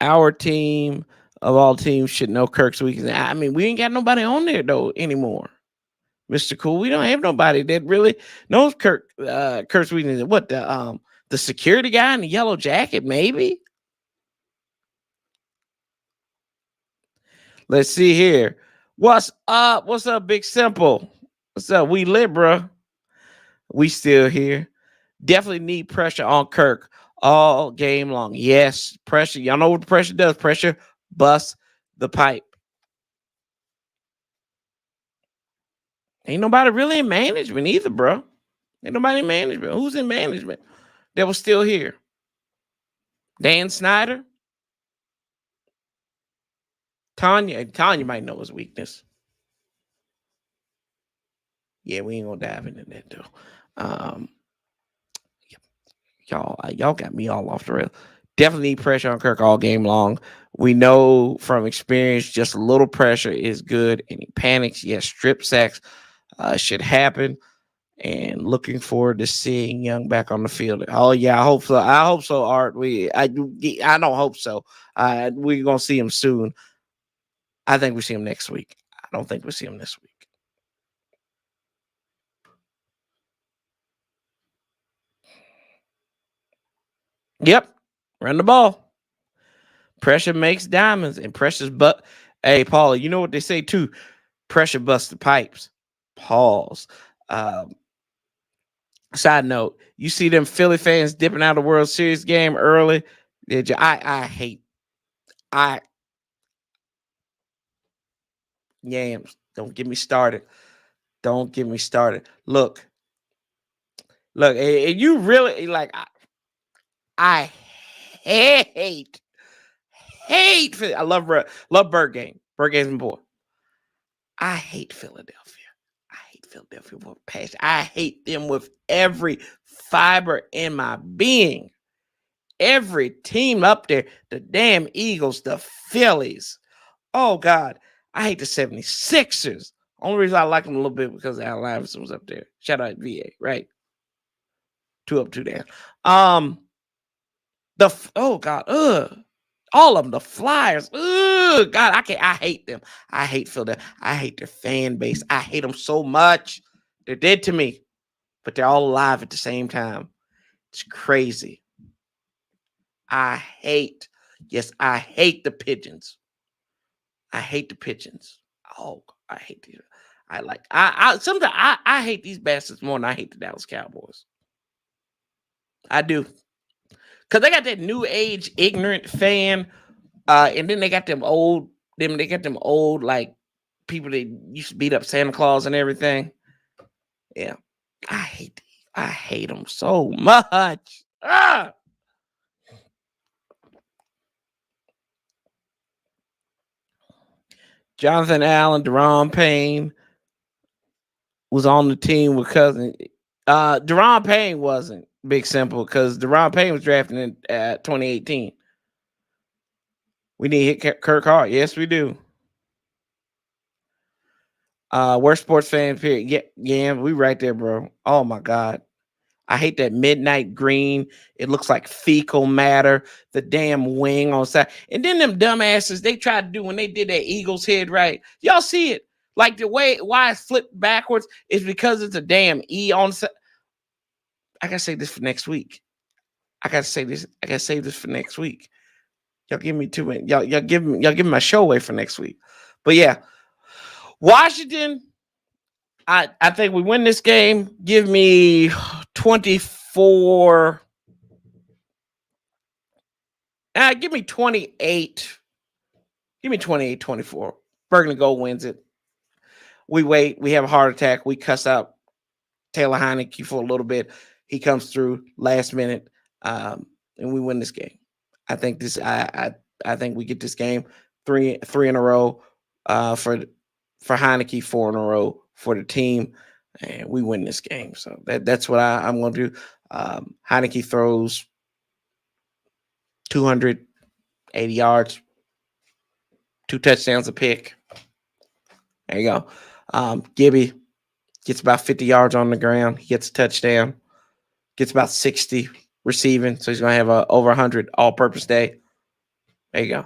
Our team of all teams should know Kirk's weakness. I mean, we ain't got nobody on there though anymore, Mr. Cool. We don't have nobody that really knows Kirk's weakness. What the security guy in the yellow jacket, maybe? Let's see here. What's up? What's up, Big Simple? What's up? We lit, bro. We still here. Definitely need pressure on Kirk all game long. Yes, pressure. Y'all know what pressure does. Pressure busts the pipe. Ain't nobody really in management either, bro. Ain't nobody in management. Who's in management that was still here? Dan Snyder? Tanya might know his weakness. Yeah, we ain't gonna dive into that though. Y'all got me all off the rail. Definitely need pressure on Kirk all game long. We know from experience, just a little pressure is good. Any panics, yes, strip sacks should happen. And looking forward to seeing Young back on the field. Oh yeah, I hope so. I hope so, Art. I don't hope so. We're gonna see him soon. I think we see him next week. I don't think we see him this week. Yep, run the ball. Pressure makes diamonds, and pressure's but. Hey, Paul, you know what they say too? Pressure busts the pipes. Pause. Um, Side note: you see them Philly fans dipping out of the World Series game early. Did you? I hate. I Yams. Don't get me started. Don't get me started. Look, and you really like. I hate, hate. I love Bird Game. Bird Game's my boy. I hate Philadelphia. I hate Philadelphia with passion. I hate them with every fiber in my being. Every team up there, the damn Eagles, the Phillies. Oh God, I hate the 76ers. Only reason I like them a little bit because Allen Iverson was up there. Shout out VA, right? 2 up, 2 down. Oh God, all of them, the Flyers, God, I hate them. I hate Philadelphia. I hate their fan base. I hate them so much. They're dead to me, but they're all alive at the same time. It's crazy. Yes, I hate the Pigeons. I hate the Pigeons. Oh, I hate these. Sometimes I hate these bastards more than I hate the Dallas Cowboys. I do. Cause they got that new age ignorant fan, and then they got them old like people that used to beat up Santa Claus and everything. Yeah, I hate them so much. Jonathan Allen, Deron Payne was on the team with cousin. Deron Payne wasn't Big Simple because Deron Payne was drafted in 2018. We need to hit Kirk hard. Yes, we do. Worst sports fan period. Yeah, we right there, bro. Oh my God. I hate that midnight green. It looks like fecal matter. The damn wing on side. And then them dumbasses, they tried to do when they did that Eagles head, right? Y'all see it. Like the way why it's flipped backwards is because it's a damn E on side. I gotta say this for next week. I gotta save this for next week. Y'all give me 2 minutes. Y'all give me my show away for next week. But yeah, Washington. I think we win this game. Give me 24. Give me 28. Give me 28-24. Bergen Gold wins it. We wait. We have a heart attack. We cuss out Taylor Heineke for a little bit. He comes through last minute, and we win this game. I think this. I think we get this game three in a row for Heineke, 4 in a row for the team, and we win this game. So that's what I'm going to do. Heineke throws 280 yards, 2 touchdowns a pick. There you go. Gibby gets about 50 yards on the ground. He gets a touchdown. Gets about 60 receiving. So he's going to have over 100 all-purpose day. There you go.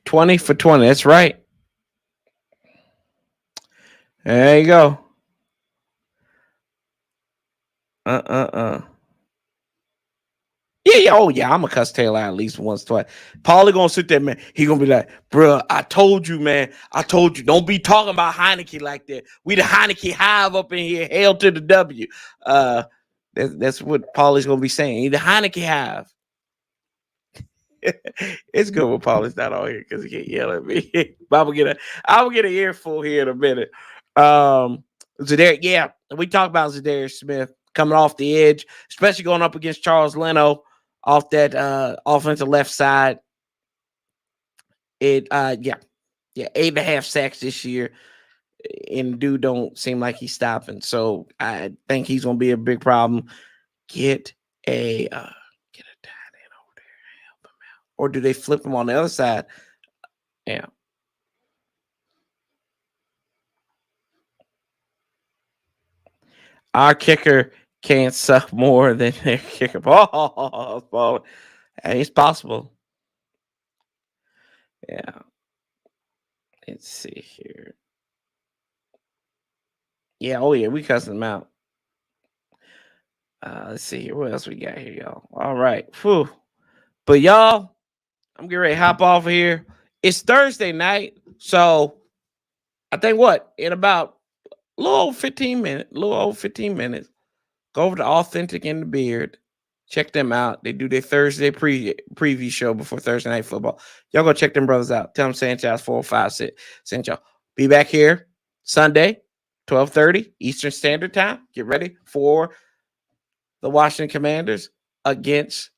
$20 for $20. That's right. There you go. Yeah. Oh, yeah. I'm going to cuss Taylor out at least once, twice. Paulie going to sit there, man. He going to be like, bro, I told you, man. I told you. Don't be talking about Heineke like that. We the Heineke hive up in here. Hail to the W. That's what Paulie's going to be saying. He the Heineke hive. It's good when Paulie's not on here because he can't yell at me. But I will get an earful here in a minute. We talked about Zadarius Smith coming off the edge, especially going up against Charles Leno off that offensive left side. 8.5 sacks this year. and dude don't seem like he's stopping. So I think he's gonna be a big problem. Get a tight end over there, help him out. Or do they flip him on the other side? Yeah. Our kicker can't suck more than their kicker. Oh, it's possible. Yeah. Let's see here. Yeah, oh yeah, we cussing them out. Let's see here. What else we got here, y'all? All right. Whew. But y'all, I'm getting ready to hop off of here. It's Thursday night. So I think what? In about a little over 15 minutes, go over to Authentic in the Beard. Check them out. They do their Thursday preview show before Thursday Night Football. Y'all go check them brothers out. Tell them Sanchez 405 sent y'all. Be back here Sunday, 12:30 Eastern Standard Time. Get ready for the Washington Commanders against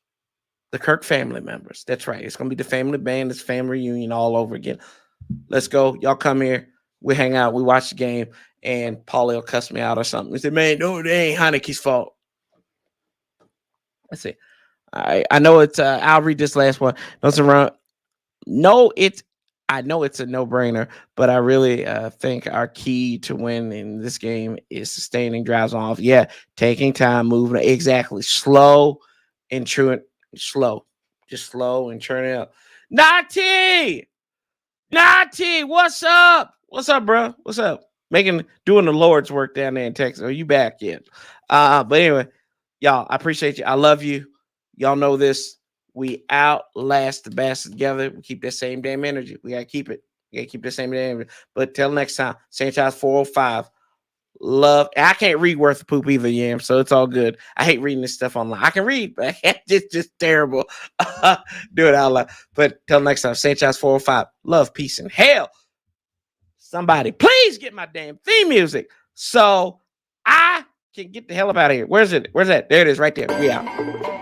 the Kirk family members. That's right. It's going to be the family band, this family reunion all over again. Let's go. Y'all come here. We hang out. We watch the game. And Paulie will cuss me out or something. He said, man, no, it ain't Heineke's fault. Let's see. I know it's I'll read this last one. I know it's a no-brainer, but I really think our key to win in this game is sustaining drives off. Yeah, taking time, moving exactly, slow and true, slow, just slow and turn it up. Nati, what's up? What's up, bro? What's up? Doing the Lord's work down there in Texas. Are you back yet? But anyway, y'all, I appreciate you. I love you. Y'all know this. We outlast the best together. We keep that same damn energy. We gotta keep it. We gotta keep the same damn energy. But till next time, Sanchez 405. Love. I can't read worth of poop either, Yam. So it's all good. I hate reading this stuff online. I can read, but it's just terrible. Do it out loud. But till next time, Sanchez 405. Love, peace, and hell. Somebody, please get my damn theme music so I can get the hell up out of here. Where's it? Where's that? There it is, right there. We out.